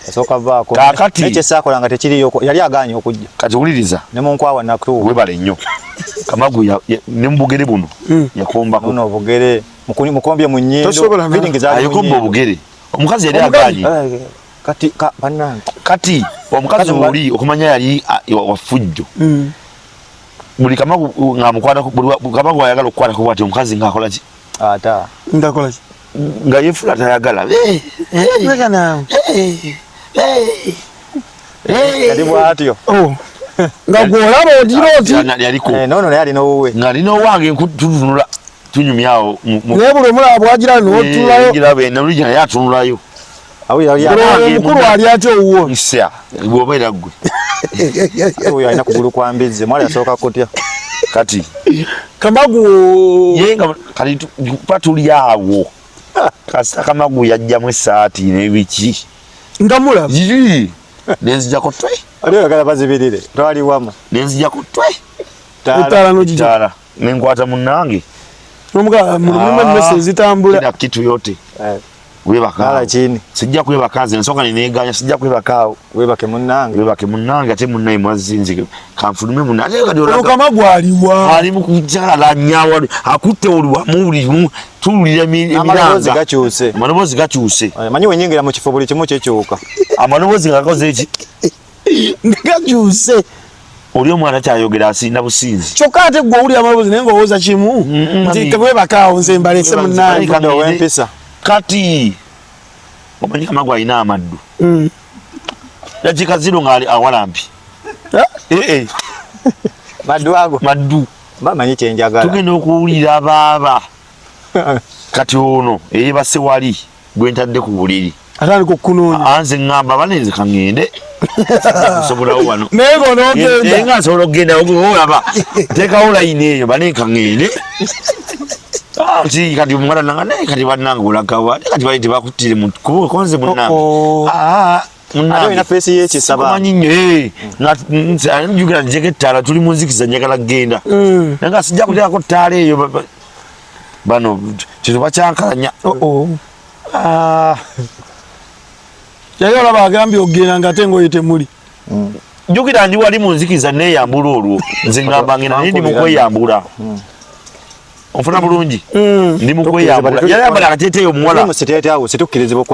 asooka vaako kaakati ekyo saakolanga tekiriyo yali agaanye okujja kati wuliriza ne munkwawa naktuwa webale nnyo Kamagu ne mubugere buno yakombako buno obugere mukombye mu nnyindo feeling za ayikomba obugere omukazi yali agaanye kati omukazi oli okumanya yali wafujjo buli Kamagu ng'amukwatako Kamagu ayagala okukwatako bwati omukazi ng'akola ki ata ndakola ki nga yefula tayagala kati bwatyo nga gwolaba odira oti yaliko nono yali nowe nga lino wange tutunula tunyumyawo naye buli omulaba bwagira n'otulayo girabe nalujja naye atunulayo omukulu ali atya owuwo nsa gwobeera ggwe oyo alina kugulu kwa mbizzi mwali asooka kutya kati Kamagu ye nga kati patuli awo kasita Kamagu yajjamu essaati n'ebiki nga mulaba nenzijako twe ali oyagala bazibirire twali wamu nenzijako twe etaala n'ogijja nenkwata munnange n'omugala mulimu emmese ezitambula kila kitu yote webaka chini sijja kwebaka nze nsooka neneeganya sijja kwebakaawo webake munnange ate munnaye mwazinzi kanfulume munnange Kamagu aliwa ali mu kujalala nnyawa akutte oliwamu buli tuwulira amaloboozi gakyuse amaloboozi gakyuse manyi wenyingira mu kifo buli kimu kyekyuka amaloboozi gakoze eki gakyuse oli omwana kyayogera asinda businzi kyokka ate gwe owulira amaloboozi naye ng'owooza kimu nti tewebakaawo nze mbalese munnange ow'empisa kati omanyi Kamagu alina amaddu dakika ziro nga awalampi maddu ago maddu bamanyi kyenjagala tugenda okuwulira baaba kati ono eyebase wali gwentadde ku buliri atandika okukunoonya anze ŋŋamba banenze kaŋŋende nsobolawo wano naye ng'onoogenda nga nsobola okugenda olaba teekawo layini eyo bane kaŋŋende kati omwana nanga naye kati bannanga olagawa kati bali tebakuttire mu konze munnange ate olina feesi y'ekisaba manyi nnyo njugira njeko ettaala tuli mu nzikiza njagala kgenda naye nga sijja kuteekako ttaala eyo bano kituba kyankalanya yali olaba agambye okgenda ng'ate ng'oyo temuli njukira ndi wali mu nzikiza neeyambula olwo nze ŋŋamba ngenda naye ndi mu kweyambula onfuna bulungi ndi mu kweyambula yayambala akateeteeyo omuwala situkkirizibwa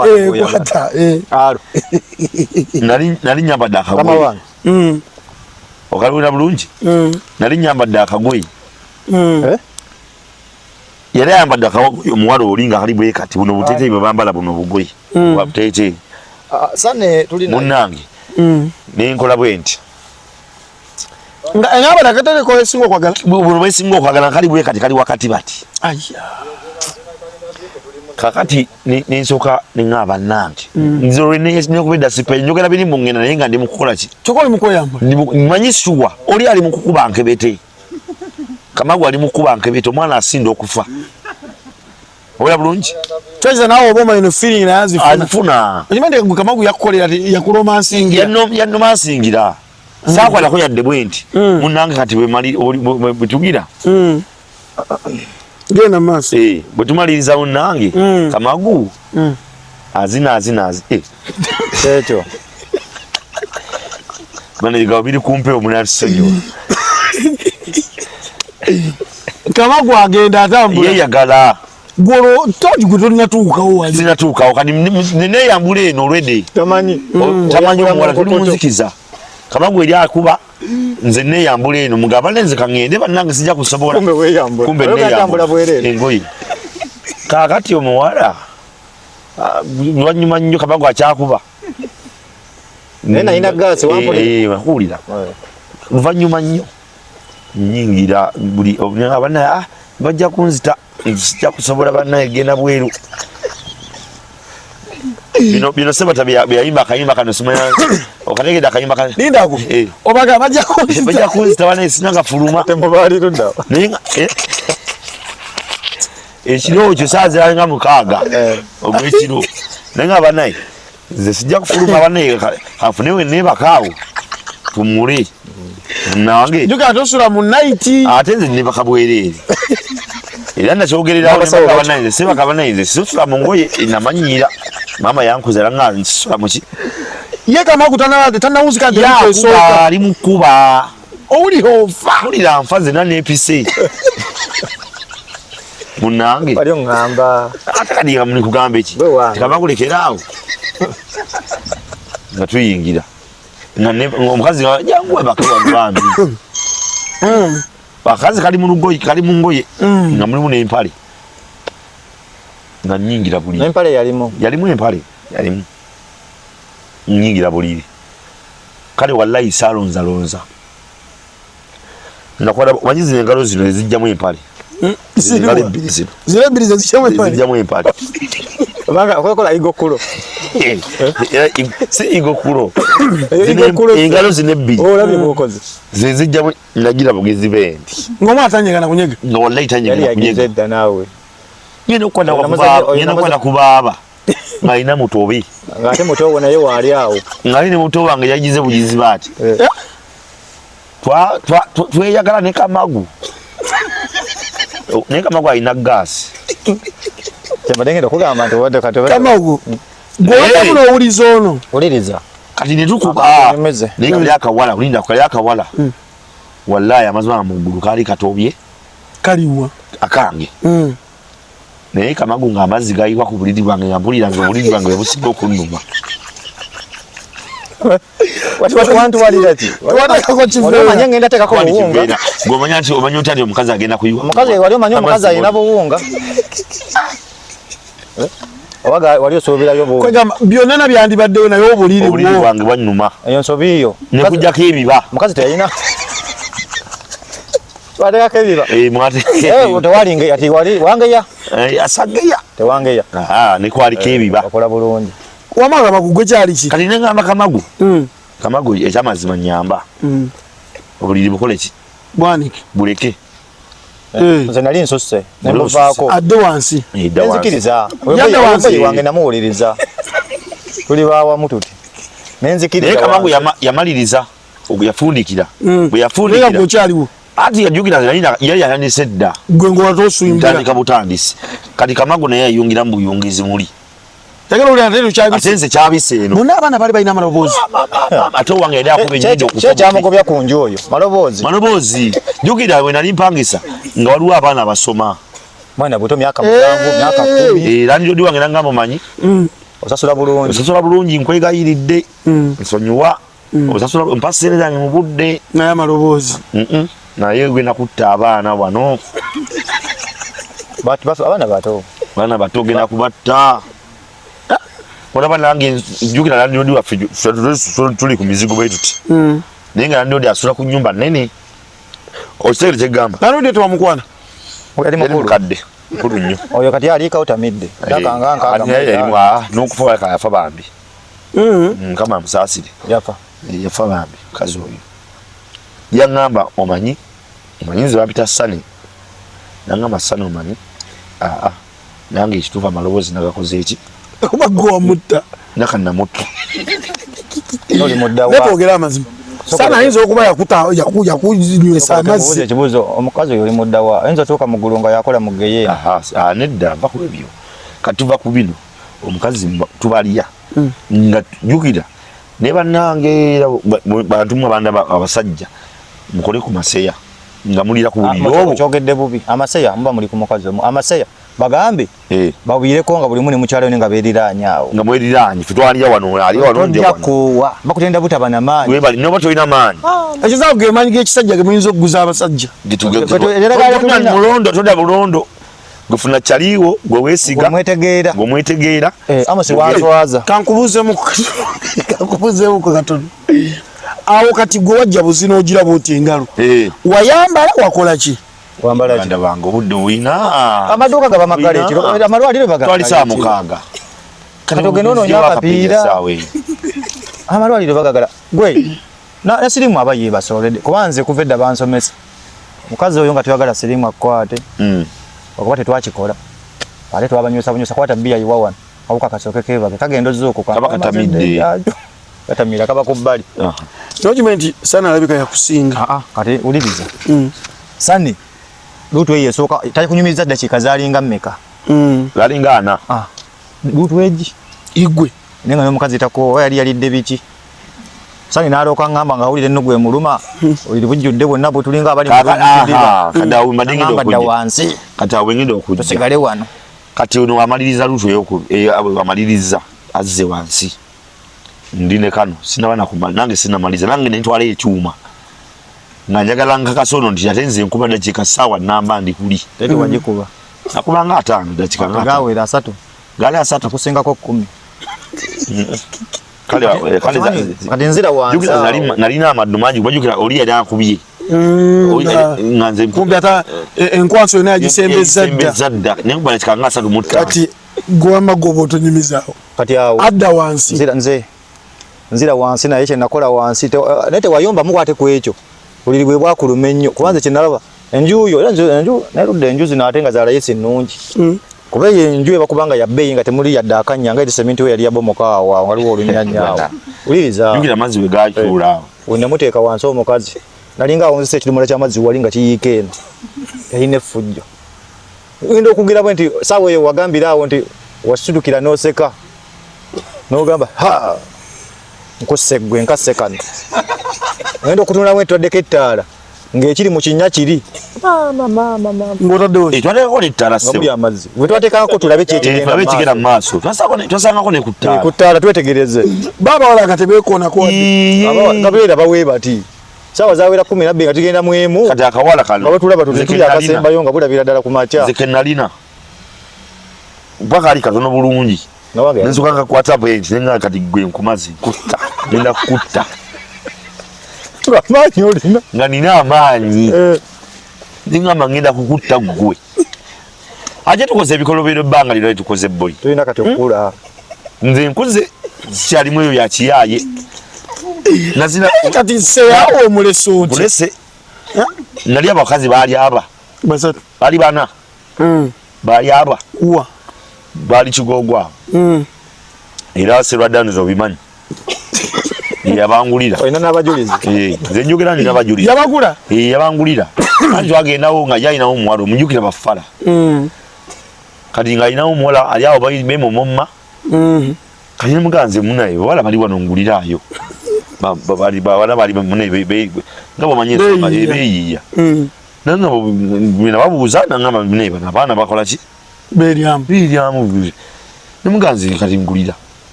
nali nyambadde akagoye okalwira bulungi nali nyambadde akagoye yali ayambadde akagoye omuwala oli nga kali bwe kati buno buteeteeyi bwe bambala buno obugoye buteeteeyi munnange nenkola bwe nti ng'abala akatereko esinga okwagala buno bwesinga okwagala kali bwe kati kali wakati bati kakati nensooka neŋŋamba nnange nze olwenokubedda sipe njogera biri mu ŋŋenda naye nga ndi mu kukola ki kyokka oli mu kweyambula manyi suwa oli ali mu kukuba nkebete Kamagu ali mu kukuba nkebete omwana asinda okufa obera bulungi tweza naawe oba omanyi no feeling naye azifuna okimanti gwe Kamagu yakukolera yakuromansingira yannomansingira saakwatako yadde bwe nti munnange kati bwe tugira genda maaso bwe tumaliriza munnange Kamagu azina ekyo banegao biri kumpe omunatusonyiwa Kamagu agenda atambula yeyagala gwolo toji gwe tolinatuukawo wali sinatuukawo kati neneyambula eno olwedde tamanyi omuwala tuli munzikiza Kamagu eri akuba nze neyambula eno mugamba nenze kaŋŋende bannange sijja kusobola kumbe neyambula engoye kaakati omuwala lwanyuma nnyo Kamagu akyakuba naye nalina gaasi wakuwulira luvannyuma nnyo nyingira buli abanaye bajja kunzita sijja kusobola bannaye genda bweru bino sebata byayimba akayimba kano simanya okategedde akayimba kano lindako obaga bajja kunzita bannaye sinanga fuluma temubaali tudda naye ekiro kyo saazi nga mukaaga ogw'ekiro naye nga banaye nze sijja kufuluma banaye kafunewe nebakaawo tumule nange juga tosula mu night ate nze nebaka bwereere era nakyogerera banaye sebaka banaye nze sisula mu ngoye namanyiira mama yankuzala nga nsisula muki ye Kamagu tanawuzika ali mukuba owuliho ofa owulira nfa zena nepise munange bali ngamba atali muli kugamba eki tikabakulekeraawo nga tuyingira omukazi jangu bakawanbambi bakazi kali mu lugoye kali mu ngoye nga mulimu n'empale nga nyingira buliri n'empale yalimu empale yalimu nyingira buliri kale wallahi salonzalonza nakwada wanyizi engalo zino ezijjamu empale zingale bbiri zino zile bbiri zijjamu empale banga okola igokulo si igokulo engalo zino ebbiri olabye mukozi zizijjamu nagira bugezi bendi ngoma atanyegana kunyega nga wallahi tanyegana kunyega edda nawe ngene okwenda kubaaba ng'alina mutobi ng'ate mutobo naye waali awo ng'ali ne muto wange yagize bugizi baati tweyagala ne Kamagu naye Kamagu alina gaasi kyembadde ngenda okugamba nti obadde Kamagu gw'otabula owuliza ono uliriza kati ne tukuba naye kali akawala olinda kali akawala wallahi amazima mu ggulu kaali katobye kaliwa akange naye Kamagu ng'amazzi gayiwa ku buliri bwange nga mpulira nga obuliri bwange businga okunnuma wantu walirati omanya ngenda tekako buwunga ng'omanya nti omanya otya nti omukazi agenda kuyiwa omukazi wali omanya omukazi alina buwunga oba wali osuubirayo kwegamba byonna nabyandibaddeyo naye obuliri bwange bwannuma eyo nsobi iyo nekujjako ebiba omukazi teyalina twatekako ebiba tewalinge ati wali wangeya asageya tewangeya nekwaliko ebiba okola bulungi wama Kamagu gwe kyali ki kati nengamba Kamagu ekyamazima nyamba obuliri bukole ki bwanike buleke nze nali nsusse nemuvaako adde wansi nenzikiriza wange namuwuliriza tuli bawamu tuti nenzikiriza naye Kamagu yamaliriza yafundikira bwe yafundikira gwekyaliwo ati yajukira yali yanandise dda gwe ngowatosuimbira ntandika butandisi kati Kamagu naye yayungira mu buyungizi muli tegera oli ate kyabise atenze kyabise eno bonna abaana bali balina amaloboozi ate owange yali akuba ennyindo kyamugobya ku nju oyo maloboozi jukira bwe nali mpangisa nga waliwo abaana basoma mwana buto myaka 7 myaka 10 era ndio wange nanga mumanyi osasula bulungi nkwegayiridde nsonyiwa osasula mpasire zange mu budde naye amaloboozi naye gwe nakutta abaana wano abaana bato genda kubatta olaba nange jukira landlord waffe tuli ku mizigo bwe tuti naye nga landlord asula ku nnyumba nnene okitegere kyegamba landlord tewamukwana yali mukadde mukulu nnyo oyo kati aliika otamidde n'okufa waka yafa bambi nkama amusaasire yafa bambi mukazi oyo yaŋŋamba omanyi nze bapita Sane naŋŋamba Sane omanyi nange ekituufu amaloboozi nagakoze eki oba gwe wamutta nakanamutta netwogera amazima Sane ayinza okuba yakunywesa amazzi ekibuuzo omukazi oyo oli muddawa ayinza otuuka mu ggulu nga yakola mu geyeeni nedda nva ku ebyo kati tuva ku bino omukazi tubalya nga jukira ne bannange bantumwe abanda abasajja mukole ku maseya nga mulira ku buliri obwo kyogedde bubi amaseya muba muli ku mukazi amaseya bagambe babuyireko nga buli muni mukyalo nga beeriraanya awo nga mweriranye ffe twalya wano ali wano tojja kuwa bakutenda butaba na maanyi webali noba tolina maanyi ekizaawo ge maanyi g'ekisajja ge muyinza okuguza abasajja mulondo todda bulondo gufuna kyaliwo gwe weesiga gwemwetegeera amosi waswaza kankubuuzeemu ku katono awo kati gwe wajja buzi n'ogiraba oti engalo wayambala wakola ki wambala bange obudde buyina amaduuka gaba magale ekiro amalwaliro twali saa mukaaga kati ogenda onoonya akapiira amalwaliro bagagala gwe nasirimu aba yeebasoledde kuba nze kuva edda bansomesa mukazi oyo nga tuyagala sirimu akukwate okuba tetwakikola ale twabanyusa kwata bia yiwawana awuka kasoke keva kagendo zoko kwa kaba katamidde katamira kaba kubbali document sana alabika ya kusinga kati uliriza sani lutu yesoka tali kunyumiza dakika zalinga mmeka zalingana lutu eji igwe nenga nomukazi tako yali yalidde biki sani naloka ngamba nga ulire nugwe muluma ulire bujjudde bonna bwe tulinga abali kada umadingido okujja wansi kata wengido okujja tusigale wano kati ono amaliriza lutu yoko amaliriza azze wansi ndine kano sina bana kumala nange sina maliza nange nentwale ekyuma nga njagala nkakasono ndi yatenze nkuba dakika sawa namba ndi kuli tete wajikuba nakubanga 5 dakika ngata gawe la 3 gale 3 kusingako 10 kale nzira wansi nalina amaddu mangi bajukira oli yali akubye nganze kumbe ata enkwaso yona yagisembeza dda nekuba dakika nga 3 mutta kati gwama goboto nyimizawo kati awo adda wansi nzira wansi naye kyenakola wansi nete wayomba mukwate ku ekyo buliri bwe bwakuluma ennyo kubanza kyenalaba enjuyo nerudde enju zino ate nga zalayisi ennungi kuba enju ebakubanga yabbeeyi nga temuli yadde akanya nga eti seminti we yali yabomoka awo waliwo olunyanyaawo uliriza yingira amazzi bwe gakyula wenamuteeka wansi omukazi nalinga awonzesa ekidumula ky'amazzi wali nga kiyiika eno yalina effujjo ngenda okugira bwe nti saawa eyo wagambira awo nti wasitudukira n'oseka n'ogamba nkusse ggwe nkasse kano ngenda okutunula bwe ntoddeko ettaala ng'ekiri mu kinnya kiri ng'otaddewo twateko nettaala ngabuli amazzi bwe twateekangako tulabe kyekigenda mu maaso twasangako ne ku ttaala twetegereze baba walaga tebeekoonako nga beera bawe bati saawa zawera 12 nga tugenda mu emu kati akawala kano nga bwe tulaba tuli akasembayo nga bulabira ddala ku makya nze kenalina mpaka ali katono bulungi nensoka nkakwata bwenti nenga kati gwe nkumazi nkutta nenda kutta amaanyi olina nga nina amaanyi ningamba ngenda kukutta gwe ate tukoze ebikolobero ebbanga lino tukoze boyi tulina kati okula nze nkuze kyalimu eyo yakiyaye nazina kati seyawo omuleso oti mulese nali abakazi baali aba basatu baali bana baali aba uwa baali kigogwa era serwadanizo obimanyi yabangulira olina n'abajulizi nze njogera nina abajulizi yabagula yabangulira kati twagendawo nga yalinawo omuwala omunjukira bafala kati nga alinawo omuwala ali awo bemomomma kati nemuganze munaye bawala bali wano nguliraayo bawala bali munaye nga bamanye beeyiiya nanga bwena babuuza nangamba munaye bano abaana bakola ki beeryamu nemuganze kati ngulira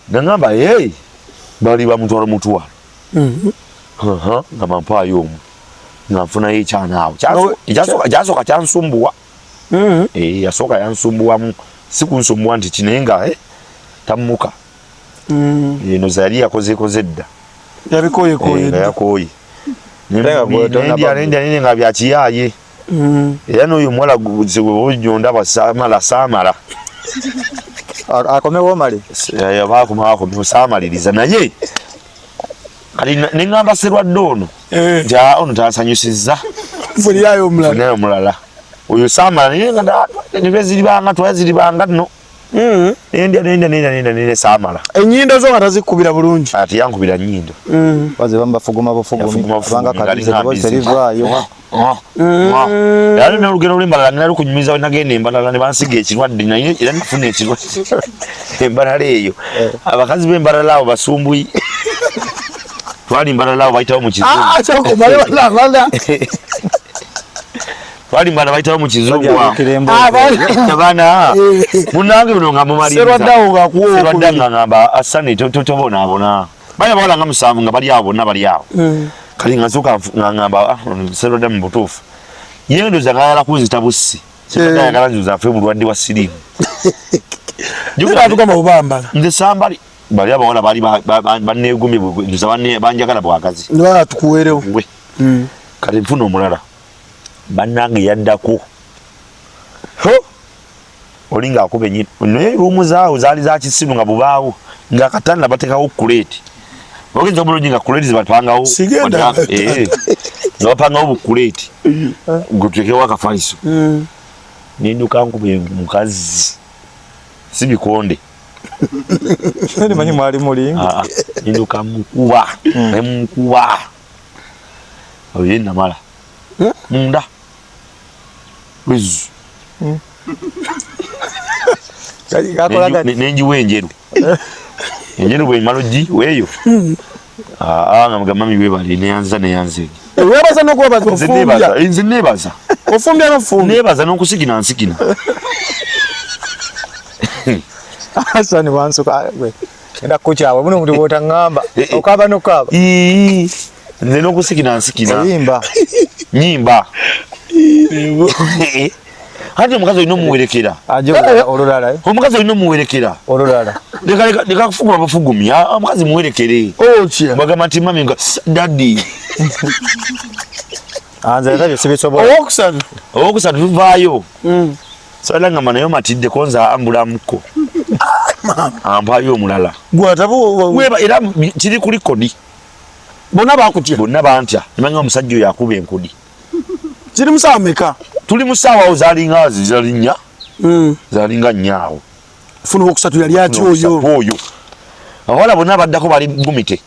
nangamba bali bamutwala mutwalo nga mampaayo omu nga nfunayo ekyanaawo kyasooka kyansumbuwa yasooka yansumbuwamu si kunsumbuwa nti kinaye nga tammuka eno zali yakozekoze dda yakooye nendya nga byakiyaaye era n'oyo omuwala weojonda saamala akomewo male bakomewo saamaliriza naye kati neŋŋamba serwadde ono nti ono tansanyusizza funirayo omulala oyo saamala naye nga nebeziribanga twaziribanga nno nendya saamala enyindo zo nga tazikubira bulungi ati yankubira nnyindo baze bambafuguma bufugumibanga kalizerivaayo era nolugendo lw'embalala nali kunyumiza nagenda embalala ne bansiga ekirwadde naye era nafuna ekirwadde embalala eyo abakazi b'embalala abo basumbuyi twali embalala abo bayitawo mu kizungu twali mbala bayitawo mu kizungu abaana munange buno nga mumaliriza nga ngamba asane tobonaabona bali abawala nga 7 nga bali awo bonna bali awo kali nga nsoka nga ngamba serwadda mu butuufu yendo zangayala kunzita bussi kyayagala nzuza afe bulwadde wa siriimu nze sambali bali abawala bali banneegumye nzuza banjagala bwagazi tukuwerewo kati nfuna omulala bannange yaddako olinga akuba enyini naye ruumu zaawo zaali za kisimu nga bubaawo ngaakatanda bateekawo kuleeti ogenza obulungi nga kuleeti zibapangawo nga bapangawo bukuleeti gutekewo akafaiso Ninduka nkube mukazi sibikonde Nani manyi mwali mulingi ninduka mukuba mukuba oye namala munda wizu kali gakola nenji wenjeru enjeru bwe maloji weyo nga mami webali neyanze webaza nokubaza ofumbya nze nebaza ofumbya nofumbya nebaza n'okusikina nsikina Hasani wansuka we enda kuchawa buno muti bota ngamba okaba nokaba nze n'okusikina nsikina nyimba hati omukazi olina omuwerekera olulala omukazi olina omuwerekera olulala leka kufuguma bafugumi omukazi muwerekere bagamba nti mami nga daddi anze atabye sibisobola owokusatu tuvaayo sola ngamba nayo matidde konza ambulamuko ampayo omulala era kiri kuli kodi bonna bakutya bonna bantya nemanga omusajja oyo akuba enkodi kiri musawa meka tuli musaawawo zalinga zalinga nnyawo funa owokusatu yali ati oyo abawala bonna baddako bali gumite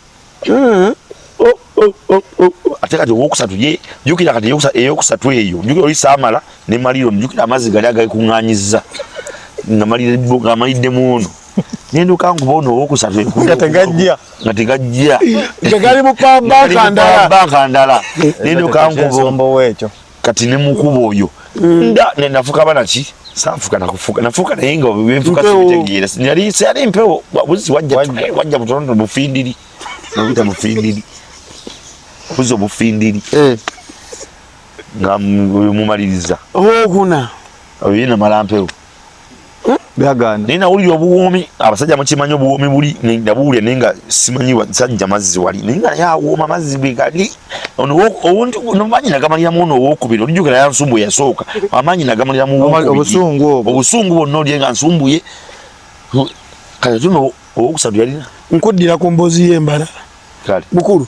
ate kati owokusatu ye jukira kati eyokusatu eyo jukira oli saamala ne maliro jukira amazzi gali agayikuŋŋaanyizza nga amaliddemu ono nenduka nkuba ono owokusatu nga tegajja tegali mu banka ndala nenduka nkuba ekyo kati ne mukuba oyo nafuka banaki safuka nafuka naye nga wenfuka sibitegeera yali mpewo buzi wajja butonotono bufindiri nobita bufindiri buzi obufindiri nga mumaliriza owokuna oyo namala mpewo byagana naye nawulira obuwoomi abasajja mukimanyi obuwoomi buli nabuwulira naye nga simanyi wasajja mazzi wali naye nga naye awooma mazzi bwe gali amaanyi nagamaliramu ono owokubiri olijjukira ya nsumbu yasooka amaanyi nagamaliramu obusungu bwonna olye nga nsumbuye kati tuno owokusatu yalina nkuddira ku mboozi y'embala mukulu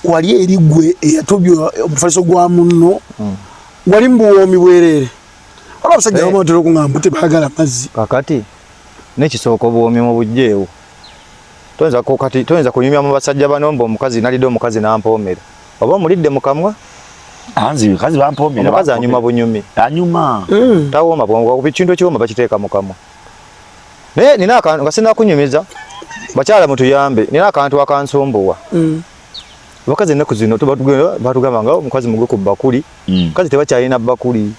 wali eri gwe eyatobya omufaliso gwa munno wali mu buwoomi bwereere abasajja bamu batera okuŋŋamba tebaagala mazzi kakati n'ekisooka obuwoomi mu bujjeewo toyinza kunyumya mu basajja bano omukazi nalidde omukazi n'ampoomera oba omulidde mu kamwa omukazi anyuma bunyumi tawooma ekintu ekiwooma bakiteeka mu kamwa naye nina akantu nga sinnakunyumiza bakyala mutuyambe nina akantu akansumbuwa bakazi ennaku zino batugamba nga omukazi mugwe ku bakuli mukazi tebakyalina bakuli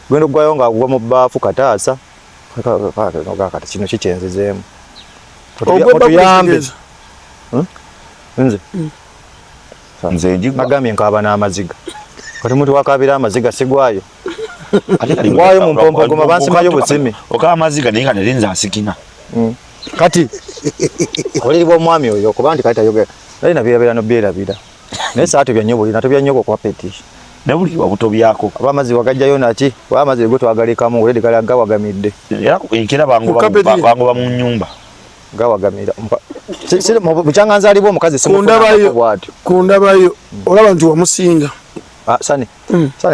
gwenda ogwayo nga agwa mu bbaafu kataasa kati kino kikyenzezeemu otuyambe nze nagambye nkaaba n'amaziga kati muntu wakabira amaziga sigwayo gwayo mu mpompogoma bansimayo busimi okaba amaziga naye nga nali nze asikina kati oliribwa omwami oyo kuba nti kati tayogera naye nabirabira nobyerabira naye saatobya nnyo buli natobya nnyo kwa peti nebuli wabuto byako abamazi wagajjayo naki abamazi go twagalekamu oledi kala gawagamidde era enkera bangoba mu nyumba gawagamira mucyanganza alibo omukazi kundabayo olaba nti wamusinga sani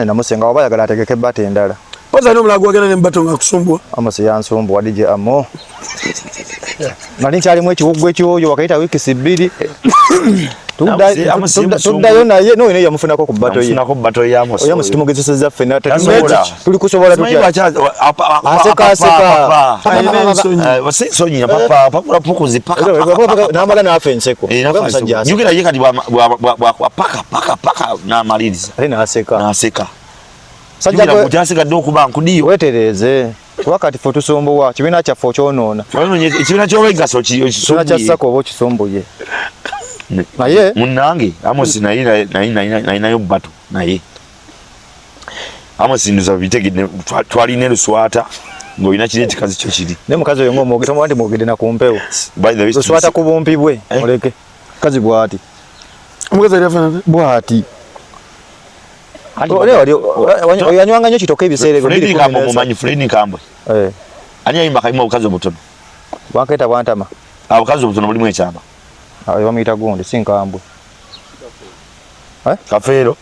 namusinga oba yagala ategeke ebbata endala pozani omulaga gwagenda nembato nga kusumbwa amosi yansumbuwa dije amo nali nkyalimu ekiwuggwa ekyoyo wakayita wiikisi 2 tuddayo naye noyina yamufunako ku bbato ye oyamusi tumugezeseza ffena tuli kusobola namala nafe enseko ate naseka sajjasigadde okuba nkudiyo wetereze kuba kati fe tusumbuwa kibiina kyaffe okyonoona ekibiina ky'olwegaso kyasako oba okisumbuye naye munnange Amosi nayinayo bbato naye Amosi nduza bitegedde twalina luswata ng'olina kiri ekikazi kyo kiri naye mukazi oyo ng'omwogera muba nti mwogedde na ku mpewo luswata ku bumpi bwe muleke mukazi bw'ati omukazi ali afaanana bw'ati oyanywanga nnyo kitoka ebiseera mumanyi Fredi Nkambwe ani ayimba kalimu obukazi obutono bwankeeta bwantama obukazi obutono bulimu ekyama bamuyita gundi si Nkambwe Kafeero.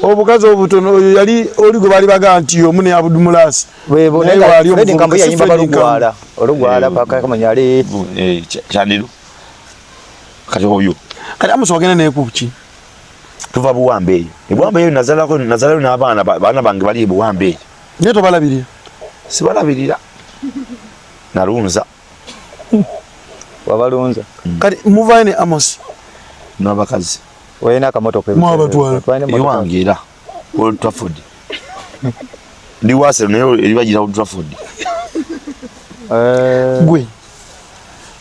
Obukazi obutono oyo yali oli gwe bali baga nti omu ne Abdulmulasi. Webo ne wali Fred Nkambu yayimba balugwala. Olugwala paka kama yali Chandiru. Kati oyo. Kati amusogena ne kuki. Tuva buwambe eyo. Ebuwambe eyo nazalako n'abaana bange bali ebuwambe eyo. Ne to balabirira. Sibalabirira. Narunza. Wabalunza. Kati muvaine Amos. N'abakazi. Wayina akamotoka mwabatwala iwangira Old Trafford ndi wase nayo elibagira Old Trafford gwe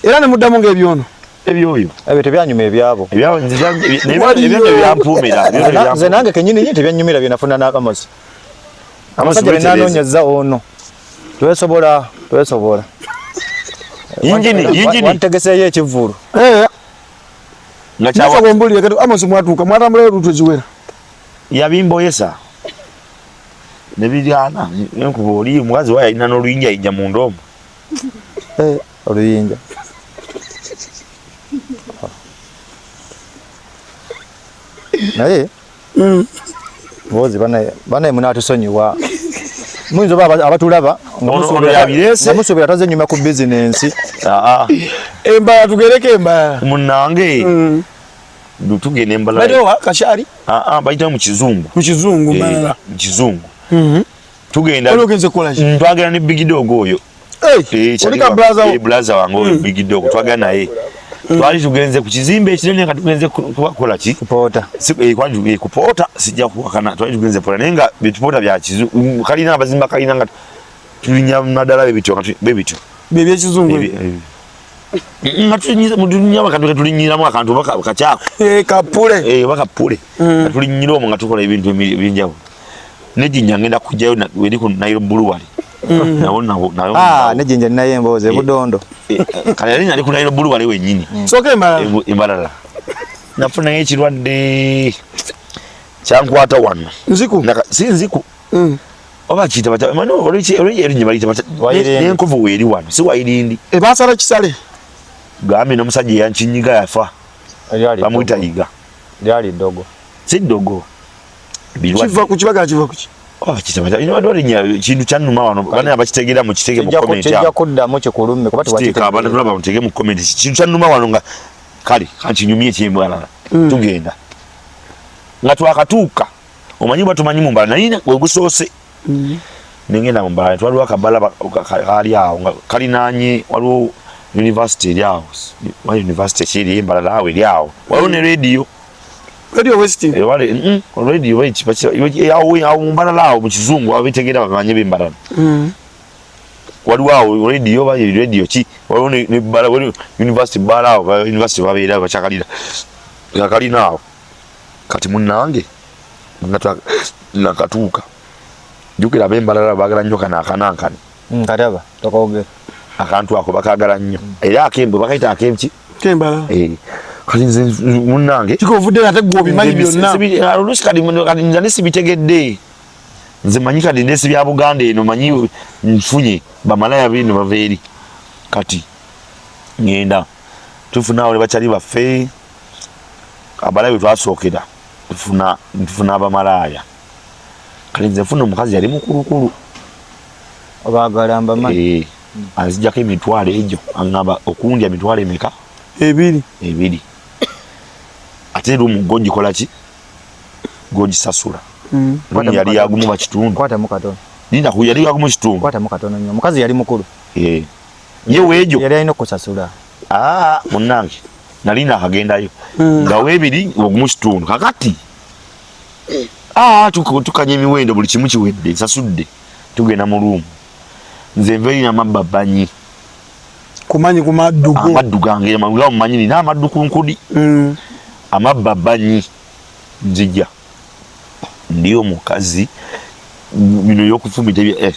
era ne muddamu ng'ebyono ebyoyo ebyo tebyanyuma ebyabo ebyo byampumira nze nange kenyini nyine tebyanyumira byenafuna n'akamozi amasajja benanoonyeza ono twesobola yinjini wantegeseeyo ekivvulu Nafa gombuli kati Amos mwatuka mwatambula rutu ziwera. Yabimboyesa. Nebiryana nkubo oli mukazi waye ina n'oluyinja ijja mu ndomo. Oluyinja. Naye bozi bana munatusonyiwa. Mwinzo baba abatulaba ngamusubira taze nyuma ku business. Embala tugereke embala. Munange. Tugene embala. Badowa kashari? Bayita mu kizungu. Mu kizungu mbala. Mu kizungu. Tugenda. Ologenze kola ki? Twagenda ne Big Dog oyo. Olika blaza wangu Big Dog twagenda naye. Twali tugenze ku kizimbe ekirene nga tugenze kukola ki? Kupota. Kwanju kupota sijja kuwakana twali tugenze pola nenga bitupota bya kizungu kalina abazimba kalina nga tulinya nadala bebityo. Bebye kizungu. Ngatunyira mudunya bakatuka tulinyira mu akantu bakachako. Kapule. Bakapule. Tulinyira omu ngatukola ebintu ebinjawo. Nejinya ngenda kujjayo weri ku Nairobi Buluwali. Nayo. Nejinja naye mboze budondo. Kale yali ali ku Nairobi Buluwali wenyini. Soke imbalala. Nafuna ekirwadde kyankwata wano. Nziku. Si nziku. Oba chita bata mano oli erinye balita bata. Nenkovu weri wano si wayirindi. Basala kisale. Gami n'omusajja yanchinyiga yafa. Bamuyita Yiga. Lyali dogo. Si dogo. Kiva ku kibaga kiva ku ki. Kitabata ino adole nya kintu kyannuma wano bana abakitegera mu kitege mu comment ya. Kijja kudda mu kikulume kuba tuwakitegera. Abana tulaba mutege mu comment kintu kyannuma wano nga kali kanchinyumye kyembala. Tugenda. Nga twakatuuka. Omanyi batumanyi mu mbala naye wegusoose. Nengenda mu mbala twaliwo akabala kali awo nga kalinanye waliwo University lyao. University chiri embala lawe lyao. Waliwo ne radio. Radio West. Wale radio wait yawo mbala lawo mu kizungu abitegera babanye bembala. Waliwo awo radio ba radio ki waliwo ne bala University bala awo University babeera bachakalira. Yakalina awo. Kati munnange ngata nakatuuka. Jukira bembala bagala nyoka na akanankani. Kadaba tokoge. Akantu ako bakagala nnyo. Era akembe bakaita akemchi. Kembala. Kali nze munnange. Kikovudde ate gwo bimanyi byonna. Olusi kali nze sibitegedde. Nze manyi kali nesi bya Buganda eno manyi nfunye bamalaya bino baveeri. Kati ngenda. Tufuna ole bachali baffe. Abalabe twasookera. Tufuna abamalaya. Kali nze mfuna omukazi yali mukulukulu. Obagalamba mani. Azijjako emitwalo egyo angamba okundya emitwalo emeka ebiri ate lumu gogikola ki gogisasula yali yagumu bakitundu kwata mukatono linda ku yali yagumu kitundu kwata mukatono nnyo mukazi yali mukulu yewe egyo yali alina okusasula munnange nalina akagendayo nga weebiri ogumu kitundu kakati tukanya emiwendo buli kimu kiwedde nsasudde tugenda mu luumu nze nveri na mabbabanyi kumanyi kumaddugo amaddugange mawula mumanyi na amadduku nkudi amabbabanyi nzija ndiyo mukazi bino yokufumita bya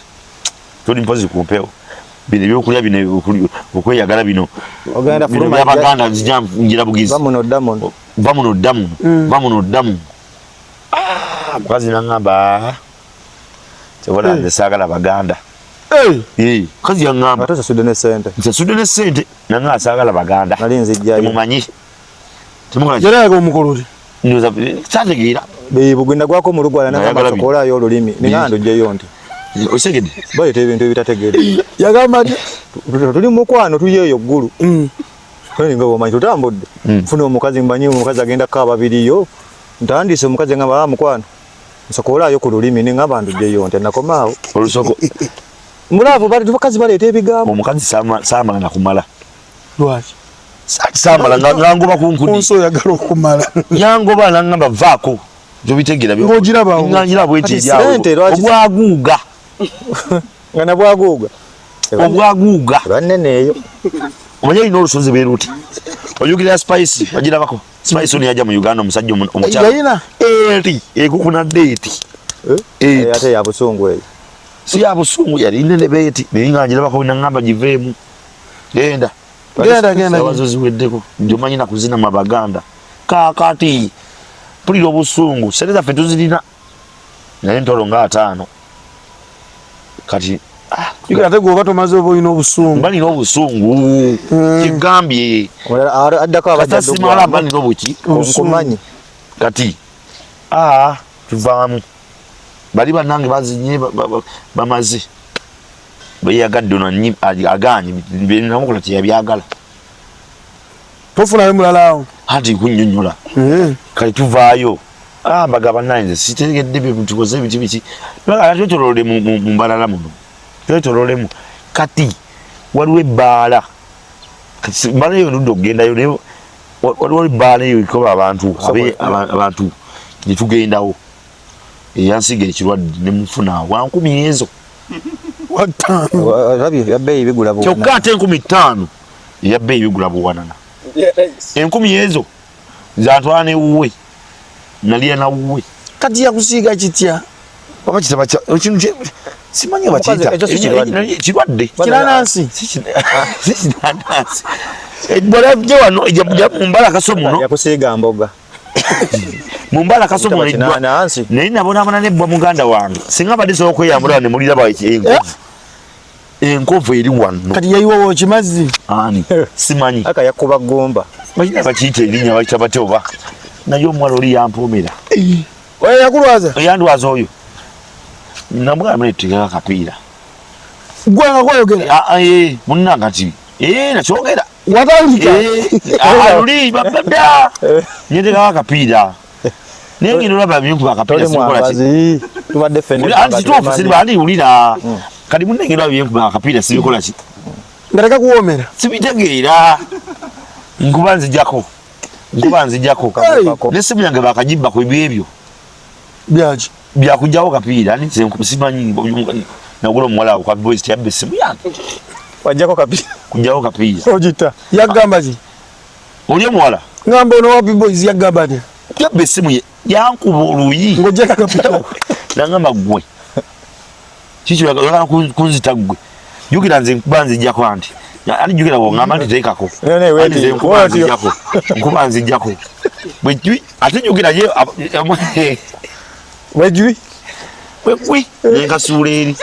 toli mpozi kumpeo bino byokulya bino okweyagala bino ogenda fuluma y'Abaganda nzija ngira bugizi vamuno damu mukazi nangamba tewala nsaagala Baganda kazi yangamba ate sasude ne sente nanga asagala Baganda nali nzijjayo mumanyi yaraga omukololi ndoza chategeera bugenda gwako mu lugwala n'agamba sokolayo olulimi ningando jeyo nti osegede bayita ebintu ebitategeera yagamba tuli mukwano tuyeeyo ggulu kandi nga bomanyi tutambudde funa omukazi mbanyi omukazi agenda kaba biriyo ntandise omukazi ngamba mukwano sokolayo ku lulimi ningamba ndujeyo nti nakomaawo olusoko mulavu bali tukazi baleeta ebigambo omukazi samala nakumala lwaki samala ngangoba kunkudi onso yagala okumala yangoba nangamba vaako tubitegeera byo ng'ogiraba ngira bweti jawo obwaguuga nga nabwaguuga obwaguuga banene eyo omanye ino olusozi beeruti oyugira spice bagirabako spice oni yaja mu Uganda omusajja omukyala yayina eri ekukuna date ate ya busungu eyo si ya busungu yali nene beti ningangirabako nangamba giveemu genda abazozi weddeko njomanyi nakuzina mu Baganda kakati pulira obusungu sente zaffe tuzirina naye ntolo nga 5 kati ate gwoba tomaze oba olina obusungu mbalina obusungu kigambye addako abajjasimala mbalina obuki obukumanyi kati tuvaamu bali bannange bazinye bamaze beyagadde ono aganye binamukola teyabyagala tofunayo mulala awo anti kunnyonnyola kale tuvaayo mbaga bannange sitegedde byetukoze biki twetolole mu mbalala muno twetololemu kati waliwo ebbaala mbala eyo ludde okugendayo naye waliwo ebbaala eyo ikoba abantu netugendawo eyansiga ekirwadde nemufuna wankumi ezo yabbeeyi bigula kyokka ate 15,000 yabbeeyi bigula buwanana 10,000 ezo zantwala newuwe nalya nawuwe kati yakusiiga kitya oba kitaba ekintu simanyi bakiyita kirwadde kiranansi ebola gye wano ejja mumbala kaso muno yakusiiga mboga mumbala kaso muno naye nabonaabona nebbwa muganda wange singa badde sobola okweyambula ne muliraba enkovu eri wano kati yayiwa wokimazzi ani simanyi aka yakuba gomba bakina bakiyita erinnya bakita bate oba naye omuwala oli yampomera oyo yakulwaza yandwaza oyo namugamba netutegeka akapiira gwanga kwayogera munnanga nti nakyogera watandika luli babada nyetegeka akapiira naye ngino olaba byenkuba akapiira anti kituufu siribandiwulira kati munnenge olaba byenkuba akapiira sibikola ki nga tekakuwoomera sibitegeera nkuba nzijjako nesimu yange bakagibba ku byebyo byaki byakujjawo kapiira simanyi nagula omuwala kwa boys tiyabba essimu yange wajjako kapiira kujjawo kapiira ogita yagamba ki oli omuwala ngamba ono wapi boys yagamba atya yabba essimu ye yankuba oluyi ng'ojjako kapiira nangamba gwe kikyo oyagala kunzita gwe jjukira nze nkuba nzijjako anti ani jjukira ngamba nti teekako nkuba nzijjako bwejwi ate jjukira ye wejwi wegwe nenkasuula eri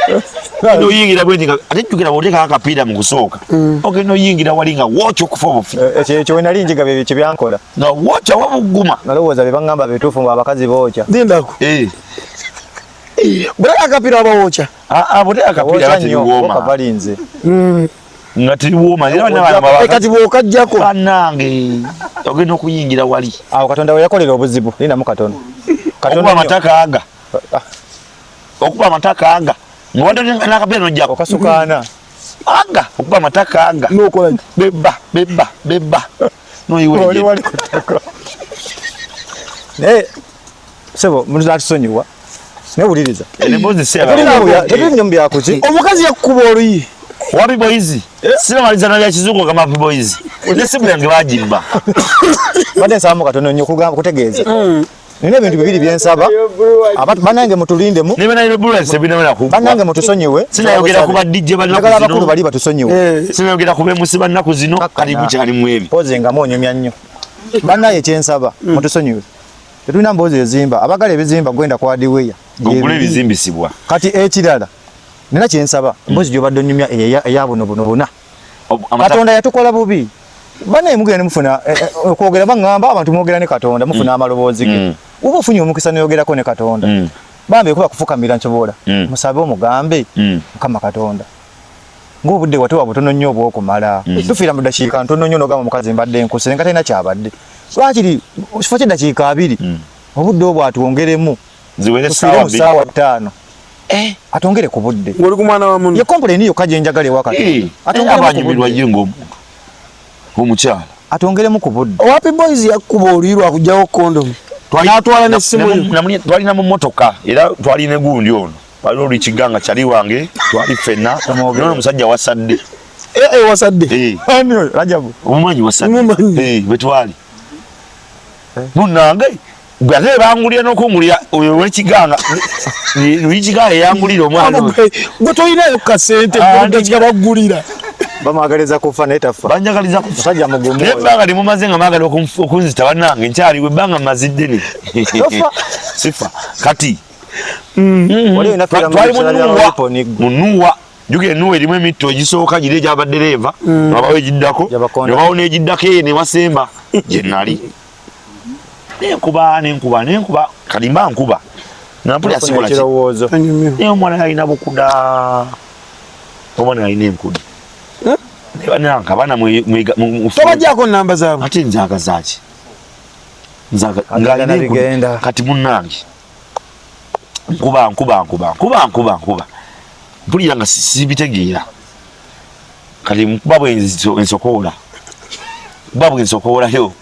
noyingira bweti ate jjukira bwoteekako akapiira mu kusooka ogenda oyingira wali nga wooca okufa obufi ekyo we nali njiga bye byankola nga wooca wabuguma nalowooza bye baŋŋamba bituufu nga abakazi booca lindako bweteka akapiira aba wooca bwoteka akapiira batiliwooma balinze nga tiliwooma kati bwokajjako bannange ogenda okuyingira wali awo katonda we yakolera obuzibu linamu katono okuba amataka aga okuba amataka aga ngawadde nakapiira nojjako okasukaana aga okuba amataka aga nokola bebba noyiwe naye sebo muzatusonyiwa newuliriza tebinyo byakuki omukazi yakukuba oluyi wapi boyizi sinamaliza nalya kizungu nga mapi boyizi nesimu yange bagimba badde nsaba katono nnyo kutegeeza nina ebintu bibiri byensaba bannange mutulindemu bannange mutusonyiwe sinayogera ku badijje abakulu bali batusonyiwe sinayogera ku bemusi bannaku zino kali mukyalimu ebyo poze nga mwonyumya nnyo bannaye kyensaba mutusonyiwe tetulina mboozi ezimba abagala ebizimba gwenda kwadiweya ogula ebizimbisibwa kati ekirala nina kyensaba mboozi gyobadde onyumya eya buno buna katonda yatukola bubi bana mugenda mufuna okwogera bangamba abantu mwogera ne Katonda mufuna amaloboozi ge uba ofunye omukisa neyogerako ne Katonda bambe kuba kufukamira nchobola musabe omugambe Mukama Katonda ng'obudde watowa butono nnyo obw'okumala tufiira mu dakiika ntono nnyo n'ogamba omukazi mbadde nkuse nga talina kyabadde lwakiri kifo ky'eddakiika 2 obudde obwo atwongeremu ziwere saawa 5 atongere ku budde ngoli ku mwana wa munno ye complain yo kaje njagala ewa Katonda atongere abanyumirwa yengo omukyala atongeremu ku budde Happy Boys yakuba olirwa kujjawo condom twatwala n'essimu twalina mu motoka era twalina gundi ono waliwo olwikiganga kyali wange twali ffenna nona omusajja wasadde wasadde ani Rajabu omumanyi wasadde bwetwali munange gwe bangulira n'okungulira oyo w'ekiganga olwikiganga yangulira omwana gwe tolinayo kasente gakiga baggulira bamwagaliza kufa naye tafa banjagaliza kufa sajja mugumu nebbanga limumaze nga maagala okunzita bannange nkyaliwe ebbanga mazidde ne sifa kati twali munuwa juga enuwa erimu emitto egisooka giri egyabaddereeva abawo egiddako nebawo n'egiddako eyo newasemba gye nali nenkuba kalimba nkuba nampulira sikola naye omwana yalina bukuda omwana yalina enkuda nebananka abaana tobajjako namba zaabwe ate nzaga zaki kati munnange nkuba mpulira nga sibitegeera kati nkuba bwensokoolayo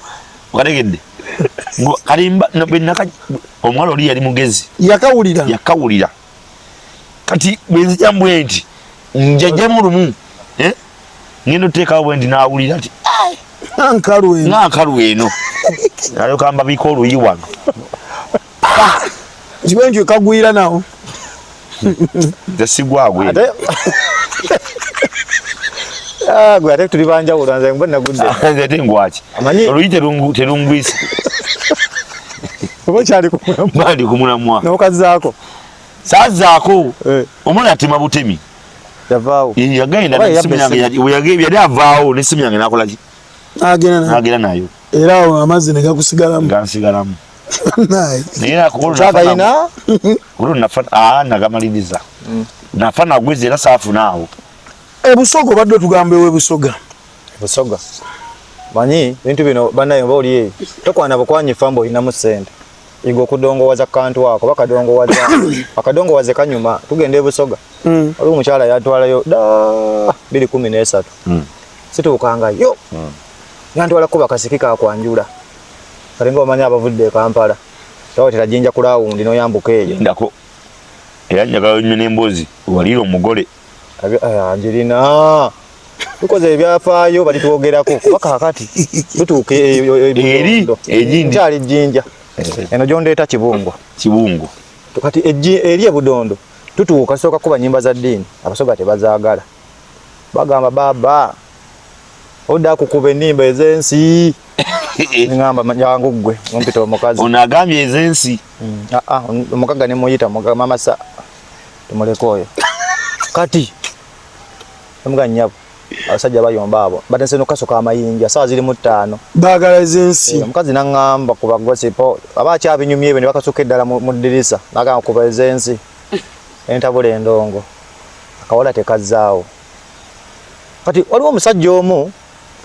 okategedde kalimba omwala oli yali mugezi yakawulira kati bwenzija mbwe nti njajjamu lumu ngenda oteekawo bwe ndi naawulira nti nkankalu eno nalokamba biko oluyi wano kibe nti ekagwira nawo tesigwagwe gwe ate tuli banjawulo nze mbwe nagudde ate ngwaki oluyi terungwisa oba kyali bali kumulamwa n'okazaako saazaako omwana atema butemi yavaawo yagenda n'essimu yange yali avaawo n'essimu yange nakolaki agenda nayo era awo amazzi ne gakusigalamu gansigalamu kyagayina nagamaliriza nafa nagweza era saafunaawo ebusoga obadde otugambe webusoga busoga manyi bintu bino bannaye oba oli eyo tokwana bukwanyifa mbu olinamu ssente igo okudongowaza kantu wako akadongowaze kanyuma tugenda ebusoga waliwo omukyala yatwalayo 213 situukanga yo yantwala kuba kasiki kakwanjula kalinga omanyi abavudde e Kampala tawatera jinja ku laawundi n'oyambuka eyo ndako era njagala onywe n'emboozi waliira omugole Angelina tukoze ebyafaayo bali twogerako kuba kakati tutuuke eri egindi kyali jinja eno gyondeeta kibungo kati eri ebudondo tutuuka sooka kuba nyimba za ddiini abasoga tebazaagala bagamba baba odda kukuba ennimba ez'ensi ngamba jangu ggwe ompita omukazi ono agambye ez'ensi omukaga ne muyita mamasa tumuleka oyo kati omuganyabo abasajja bayomba abo batense nokasoka amayinja sawa ziri mu 5 baagala ez'ensi omukazi nangamba kuba gosipo abakyabinyumye be ne bakasuka eddala mu ddirisa nagamba kuba ez'ensi entabula endongo akawala tekazaawo kati waliwo omusajja omu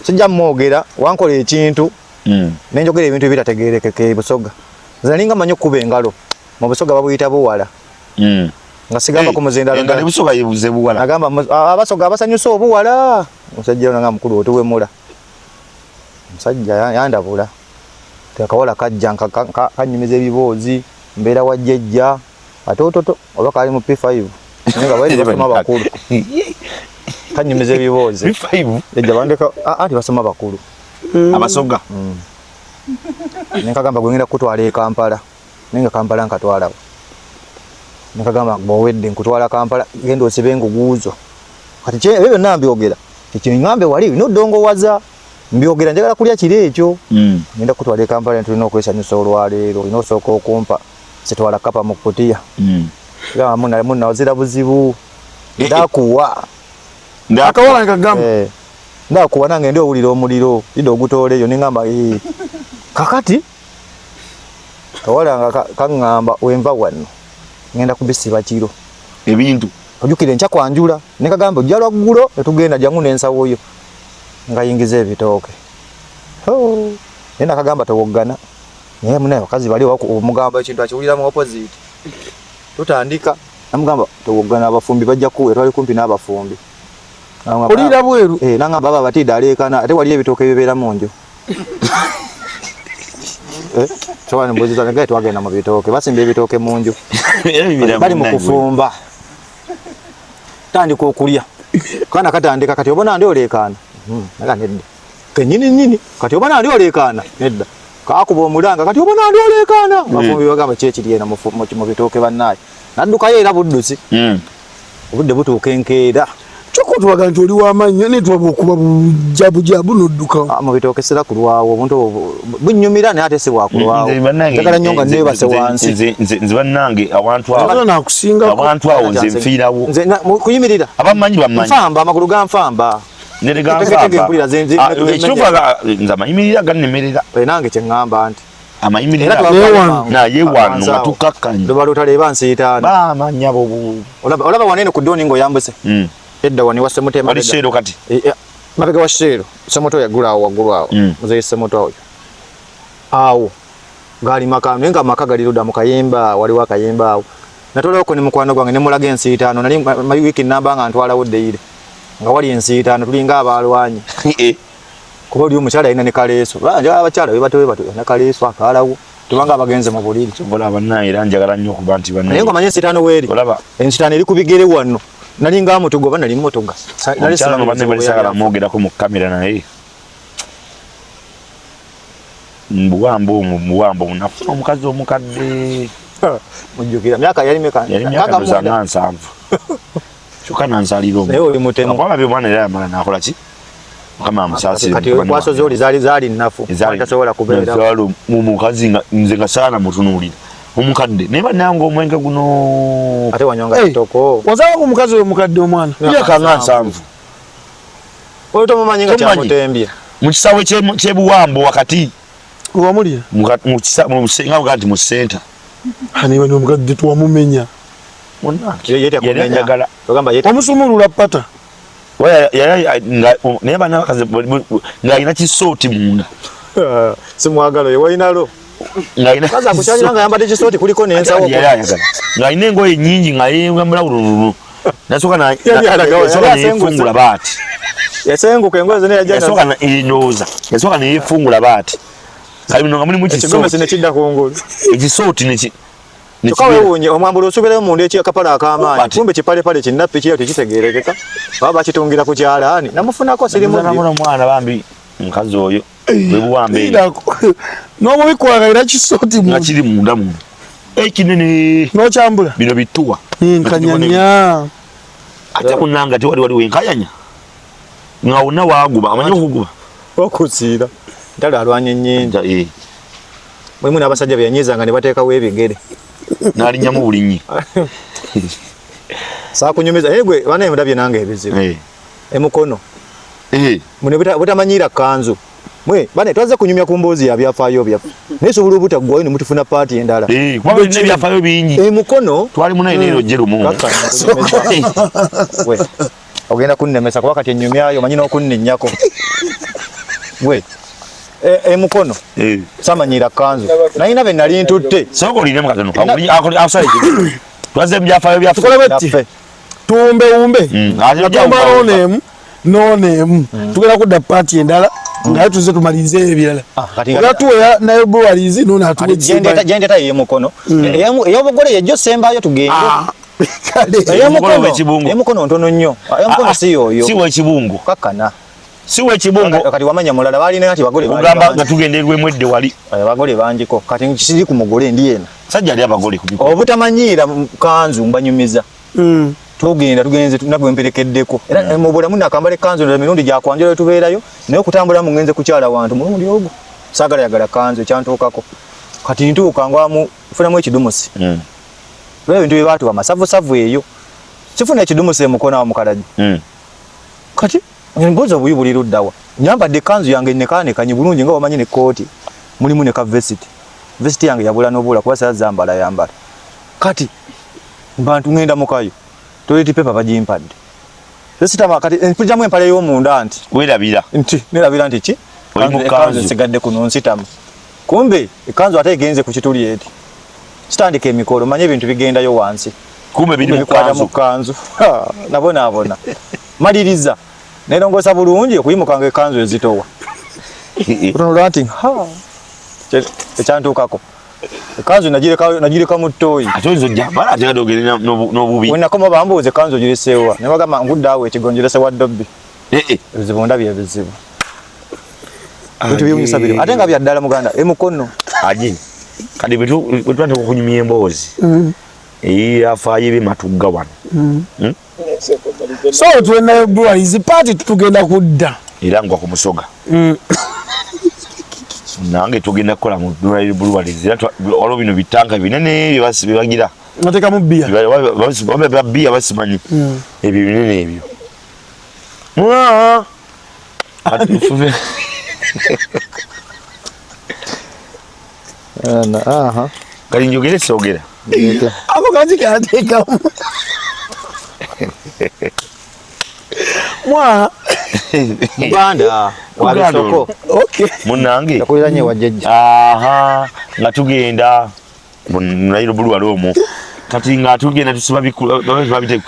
sijja mwogera wankola ekintu nenjogera ebintu ebitategeerekeka busoga nze ninga manyi okuba engalo mu busoga babuyita buwala nga sigamba ku muzindalo busoga yebuze buwala agamba abasoga abasanyusa obuwala omusajja nga mukulu otuwemula omusajja yandabula tekawala kajja kanyumiza ebiboozi mbeera wajjejja atototo oba kali mu P5 nga bali basoma bakulu kanyumiza ebiboozi P5 ejja bandeka ati basoma bakulu abasoga nekagamba gwengenda kutwala e Kampala nenga Kampala nkatwalawo nekagamba bwowedde nkutwala Kampala genda osibe enguguzo kati ebyo byonna mbyogera ekingambe wali nodongowaza mbyogera njagala kulya kiri ekyo ngenda kutwala e Kampala tulina okwesanyusa olwaleero olina osooka okumpa sitwala kapa mu kutiya gamba munna wazira buzibu ndakuwa akawala nkagamba nda kuwana ngende owulira omuliro ido ogutole yo ningamba kakati kawalanga kangamba wenva wano ngenda kubisiba kiro ebintu ojukire ncha kwanjula nekagamba ojjalwa ggulo etugenda jangu nensawo yo ngayingiza ebitooke nena kagamba towoggana naye munaye bakazi bali omugamba ekintu akiwulira mu opposite tutandika namugamba towoggana abafumbi bajja kuwe twali kumpi n'abafumbi olira bweru nanga baba batida alekana ate wali ebitooke bibeera mu nju chobani mbuzi za ngai twagenda mu bitooke basimba ebitooke mu nju bali mu kufumba tandika okulya kana katandika kati obona ndi olekana naga nedda kenyini kati obona ndi olekana nedda kakuba omulanga kati obona ndi olekana bafumbi bagamba kyekiriena mu bitooke bannaye naddukayo era buddusi obudde butuuka enkeera choko tuwaga nti oli w'amannyo ne twaba okuba bujabujabu n'odduka mu bitooke sira kulwawo omuntu bunnyumira naye ate si bwakulwawo njagala nnyo nga neebase wansi nze bannange abantu awo nze nfiirawo kuyimirira abamanyi bamanyi nfamba amagulu ganfamba ekituuka nze amayimirira gannemerera nange kyeŋŋamba nti amayimirira naye wano nga tukkakkanye luba lutaleba nsiitaano bamanya olaba wanene ku ddooni ng'oyambuse edda wani wasemutema wali shero kati mabega wa shero semoto yagula awo waggulu awo muzeyi semoto oyo awo gali maka nenga maka gali luda mukayemba wali wakayemba awo natolako ne mukwano gwange ne mulaga ensiitaano nali wiki namba nga ntwala wodde ile nga wali ensiitaano tulinga abalwanyi kuba oli omukyala ina ne kaleeso banja abakyala webatwe na kaleeso akalawo tubanga abagenze mu buliri sobola abanna era njagala nnyo okuba nti banna naye nga manye ensiitaano weeri ensiitaano eri kubigere wano nali nga mutugoba nali motoga nali salano banne bali sagala mogerako mu kamera naye muwambo munafuna omukazi omukadde mujjukira myaka yali meka myaka 7 kyokka nansalira naye oli mutemu akwaba byomwana era yamala nakola ki mukama amusaasire kati kwaso zoli zaali nnafu tasobola kubeera mukazi nze nga saana mutunuulira omukadde naye bannange omwenge guno ate wanyonga kitoko wazaba ku mukazi oyo mukadde omwana myaka nga 7 oyo tomumanyi nga kyamutembye mu kisaawe ky'ebuwambo wakati wamulira nga nti mu senta niba ni omukadde tuwamumenya omusumulula pata naye banabakazi ng'alina kisooti munda simwagalo yewainalo ng'alina engoye nyingi nga yeyambula nasooka neyefungula baati yasenguka engoye zonna yasooka neyefungula baati kali muno nga mulimu ekisooti Tukawewunye omwambulo osubirayo munda ekiyakapala akamaanyi kumbe kipalepale kinnappi kiyo tekitegeerekeka baba bakitungira ku kyalaani namufunako sirimuna mwana bambi mukazi oyo webuwambe n'omubikwanga era kisooti nga kiri munda muno ekinene n'okyambula bino bituwa nkanyanya ate kunanga tewali waliwo enkayanya nga wonna waaguba amanyi okuguba okusiira ntalo alwanya ennyinja mwemu n'abasajja byeyanyiizanga ne bateekawo ebigere n'alinnyamu bulinyi saakunyumiza naye gwe banaye mudabye nange ebizibu emukono mune butamanyira kanzu mwe bane twaze kunyumya ku mboozi ya byafaayo byaffe naye sobola obutaggwayo ne mutufuna paati endala kuba birina ebyafaayo bingi emukono twali munaye neero jerumu we ogenda kunnemesa kuba kati ennyumyayo manyi n'okunninnyako we emukono samanyira kanzu nayina be nali ntutte soko olinemu katono awusale twaze ebyafaayo byaffe tukole bati tuwumbe noonemu tugenda kudda paati endala ngaye tuze tumalirize ebirala era tuweya naye bwalizi nonatugendeta yemukono eyobugole yejjo sembayo tugende emukono ntono nnyo emukono si yoyo siwa ekibungo kakana siwa ekibungo kati wamanya mulala balina ati bagole ogamba nga tugenderwemu edde wali bagole banjiko kati kisiri ku mugole ndi eno sajja ali abagole kubiko obutamanyiira kanzu mbanyumiza tugenda tugenze nabwe mperekeddeko era mu bulamu nakambale kanzu na mirundi gya kwanjira tubeerayo naye okutambula mu ngenze kukyala wantu mulundi ogwo sagala yagala kanzu kyantukako kati ntuuka ngwamu funamu ekidumusi lwe bintu byebatu bamasavu eyo sifuna ekidumusi emukono wa mukalaji kati Mbozo buyibuli luddawa. Nyambadde kanzu yange nekane kanyi bulungi nga wamanyi ne kooti. Mulimu ne ka vest. Vest yange yabula nobula kuba sa zambala yambala. Kati bantu ngenda mukayo. Toilet paper bagimpadde. Sesitama kati nkujamu empale y'omunda anti. Werabira. Nerabira nti ki? Kanzu sigadde kuno nsitamu. Kumbe ikanzu ate igenze ku kituli eti. Sitandika emikolo manye ebintu bigenda yo wansi. Kumbe biri mu kanzu. Nabona. Maliriza. Nerongosa bulungi okuyimukanga ekanzu ezitowa. Utanolati ekyantukako. Ekanzu nagireka mu ttooyi. Atonzo jambala ate dogere n'obubi. Wena koma bambuze kanzu girisewa. Ne bagamba nguddawe ekigonjerese wa dobbi. Ebizibu ndabye ebizibu. Bitu byumisa biro. Ate nga byaddala muganda emukono. Aji. Kadi bitu twante kunyumya emboozi. Afaayo ebimatugga wano. So tuwenayo Breweries party tugenda kudda. Era ngwa ku Musoga. Nange tugenda kukola mu Breweries. Olwo bino bitanga binene byebagira. Nateka mu bia. Bia basimanyi. Ebyo binene ebyo. Atufuve. Aha. Kali njogere sogera. Abo kanzi kateka. Mwa Banda walisoko. Okay. Munange. Yakuliranye wajjajja. Aha. Nga tugenda munayiro bulu walomo. Kati nga tugenda tusiba babite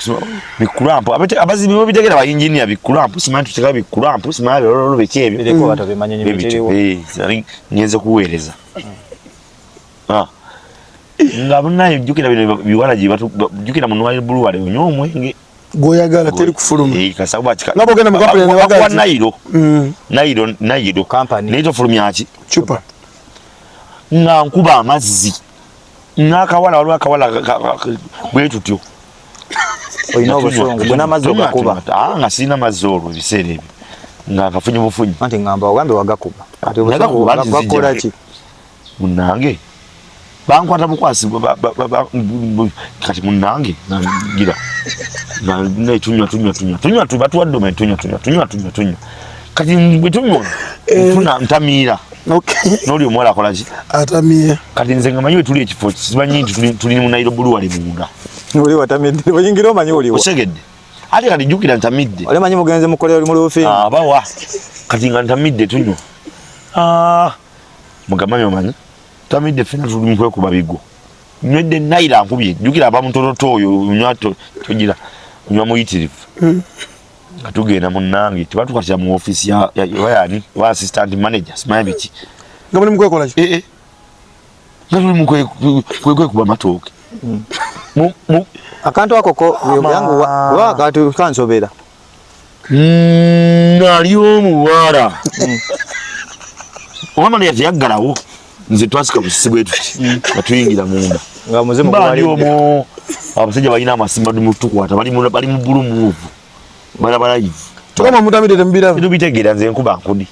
bikulampo. Abazibi bo bitegera ba engineer bikulampo. Simanyi tuteka bikulampo. Simanyi lolo bekebyo. Bireko batabimanyi nyimiterewo. Nyenze kuweereza. Nga bunayo jukira bino biwala jibatu jukira munwali bulu wale onyomwe goyagala teri kufuluma kasabu achika ngabo genda mu company ne wagala Nairo company neto fulumya aki chupa nga nkuba amazzi nakawala walwa kawala bwetutyo oyina obusongo bwana mazzi okuba nga sina mazoro biseere ebi nga kafunye bufunyi anti ngamba ogambe wagakuba ati obusongo bakola ki munange bankwata bukwasi kati munange nagira na tunywa batuwadde tunywa kati bwetunywa nfuna ntamira noli omwala akola ki atamiye kati nze nga manyi tuli ekifo simanyi nti tuli mu Nairo bulu wali munda oli watamidde oyingira omanyi oliwo osegedde ate kati jukira ntamidde oli manyi mugenze mukolera oli mu lufi bawa kati nga ntamidde tunywa mugamanyi omanyi tamidde fena tuli mukwe kuba bigo nywedde Nairo ankubye jukira aba mutototo oyo unywa togira unywa muyitirivu atugenda munange tibatukatira mu office ya yani wa assistant manager simanyi biki ngabone mukwekola ki ngabone mukwe kuba matoke akantu akoko yangu wa katu kansobera nali omuwala omwana yaggalawo nze twasika busibwe tuti batuyingira munda nga muzimu bali omo abasajja balina amasimba mutukwata bali mu bulu muvu balabala yivu tukama mutamide tembira bidu bitegera nze nkuba nkudi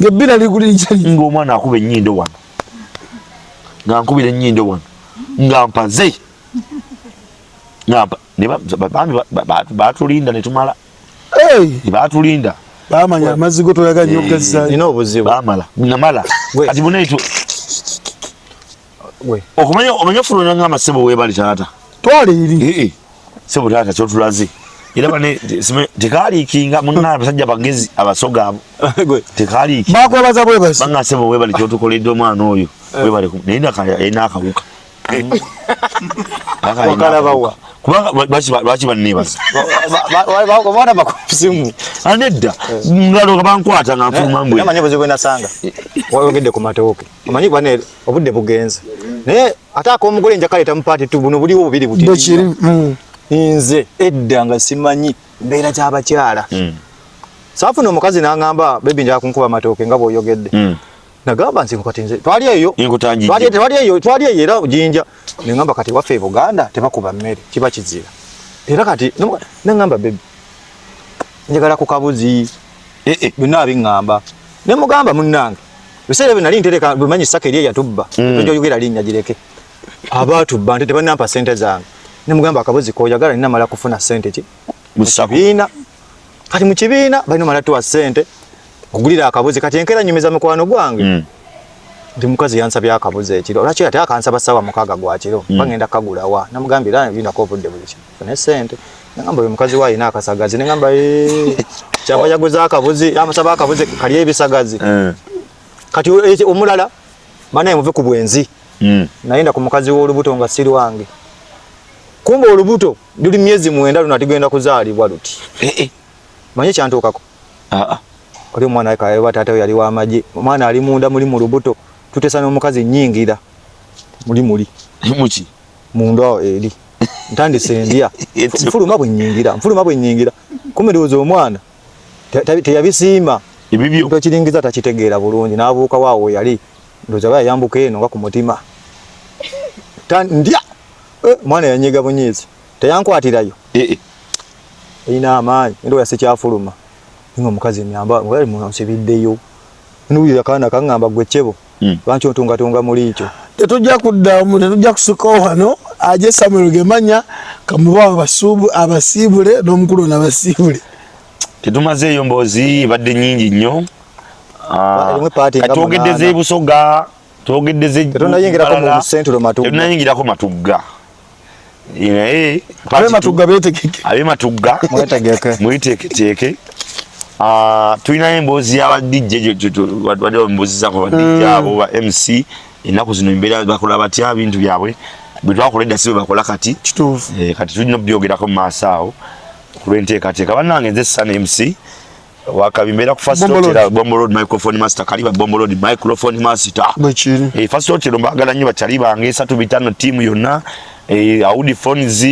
ngebira likuli nchali ngo omwana akube nnyindo wano nga nkubire nnyindo wano nga mpaze ngamba ne batulinda ne tumala batulinda bamanya amazigo toyaga nnyo gazza ino obuzibu bamala namala kati bunaitu omanya fulona nga amasebo webali tata twale iri sebo tata kyotulaze era bane tekaliikinga munna abasajja bagezi abasoga abo tekaliiki bakwebaza bwebasi banga sebo webali kyotukoledde omwana oyo webali naye nakawuka akalabawa kubanga lwaki banneebaza bana bakusimu anedda ngalo kabankwata nga nfuluma mbwe namanyi buzibu nasanga wayogedde ku matooke amanyi bane obudde bugenze naye ate ak'omugole nja kaleeta mu paati tu buno buliwo bubiri buti nze edda nga simanyi mbeera ky'abakyala saafuna omukazi n'angamba bebi njala kunkuba matooke nga bw'oyogedde nagamba nti kati nze twali eyo era jinja nengamba kati waffe Buganda tebakuba mmere kiba kizira era kati nengamba bebi njagala ku kabuzi byonna abiŋŋamba ne mugamba munnange biseera bye nali ntereka bimanyi ssaka eri eyatubba tojoyogera linnya gireke abaatubba nte tebanampa ssente zange ne mugamba akabuzi k'oyagala ninamala kufuna ssente ki musabiina kati mu kibiina balina malatu wa ssente kugulira akabuzi kati enkera nyumiza mikwano gwange ndi mukazi yansabye akabuzi ekiro lwaki ate akansaba sawa mukaga gwa kiro bagenda kagula wa namugambira bina ko budde buliki ne ssente ngamba mukazi wa ina akasagazi ngamba cyangwa yaguza akabuzi amasaba akabuzi kali ebisagazi kati omulala bana muve ku bwenzi naenda ku mukazi w'olubuto nga siri wange kumbe olubuto nduli myezi 9 lunatigenda kuzaalibwa luti manye kyantukako oli mwana kaye batata yali wa maji mwana ali munda muri mu lubuto tutesa n'omukazi nyingira muri muki munda eri ntandise ndia mfuluma bwe nyingira kumbe dozo omwana teyabisima ebibyo ndo kiringiza takitegeera bulungi n'abuuka waawo yali ndoza baya yambuka eno nga ku mutima ndia mwana yanyiga bunyizi teyankwatirayo ina amaanyi ndo yasekyafuluma ngo mukazi myamba ngwali munsibiddeyo nuyo kana kangamba gwechebo bancho ntunga muri icho tetujja kuddamu tetujja kusuka wano aje Samuel Gemanya kamuba abasibule n'omukulu n'abasibule tetumaze eyo mbozi badde nyingi nnyo atogedeze ebusoga togedeze tunayingirako mu centro matugga tunayingirako matugga abe matugga betekeke abe matugga mwetekeke tulina embozi ya DJ wadde embozi zako DJ abo ba MC enaku zino embeera bakola batya bintu byabwe bitwakola edda sibe bakola kati kituufu kati tulina byogerako mu maaso awo kulwenteekateeka bannange nze Sun MC wakabimbera ku First Hotel Bombo Road Microphone Master kaliba Bombo Road Microphone Master bachiri First Hotel mbagala nnyo batali bange 3-5 timu yonna Audi Phones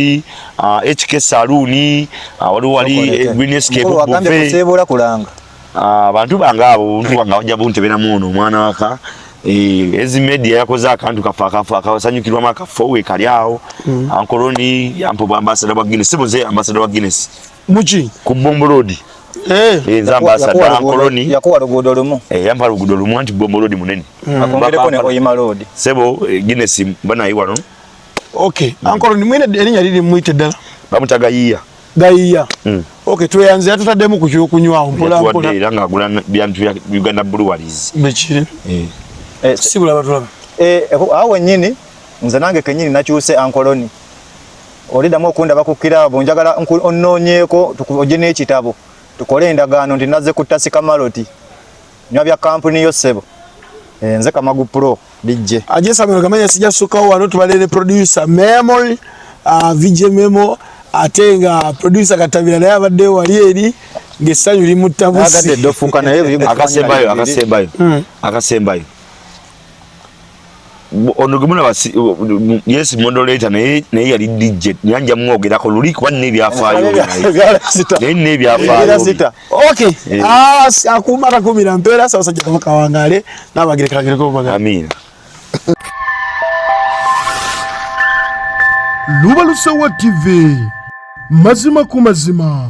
HK Saluni wali Green Escape Buffet kusebula kulanga abantu bange abo ntu wanga wajja bunte bena muno mwana waka ezi media yakoze akantu kafa akasanyukirwa maka fowe kali awo ankoloni yampo ambassador wa Guinness siboze ambassador wa Guinness muchi ku Bombo Road nza ambassador ankoloni yakuwa lugudo lumu yamba lugudo lumu anti Bombo Road munene akongereko ne Oyima Road sebo Guinness bana yiwano okay ankoloni mwine erinya liri mwite dala bamutaga yiya daiya okay tuyanze atutaddemu ku kunywa mpola mpola iranga gula byantu ya Uganda Breweries bechire sibula batulaba awo nyini nze nange kenyini nakyuse ankoloni olidamu okunda bakukira abo njagala onnonyeko tukoje n'ekitabo tukole endagaano ndi nazze kutasi kamaloti nywa bya kampuni yo sebo nze Kamagu Pro DJ aje Samuel Gemanya sija suka wano tubalene producer Memory VJ Memo atenga producer Katabira naye abadde wali eri ngesanyu limutabusi agadde dofunka naye akasembayo onogumuna basi yes moderator naye yali DJ nyanja mwogerako luli kwa ne byafaayo ne byafaayo okay akumara kumira mpera sasa jaka makawangale nabagire ko baga amina Lubalusewa TV mazima ku mazima.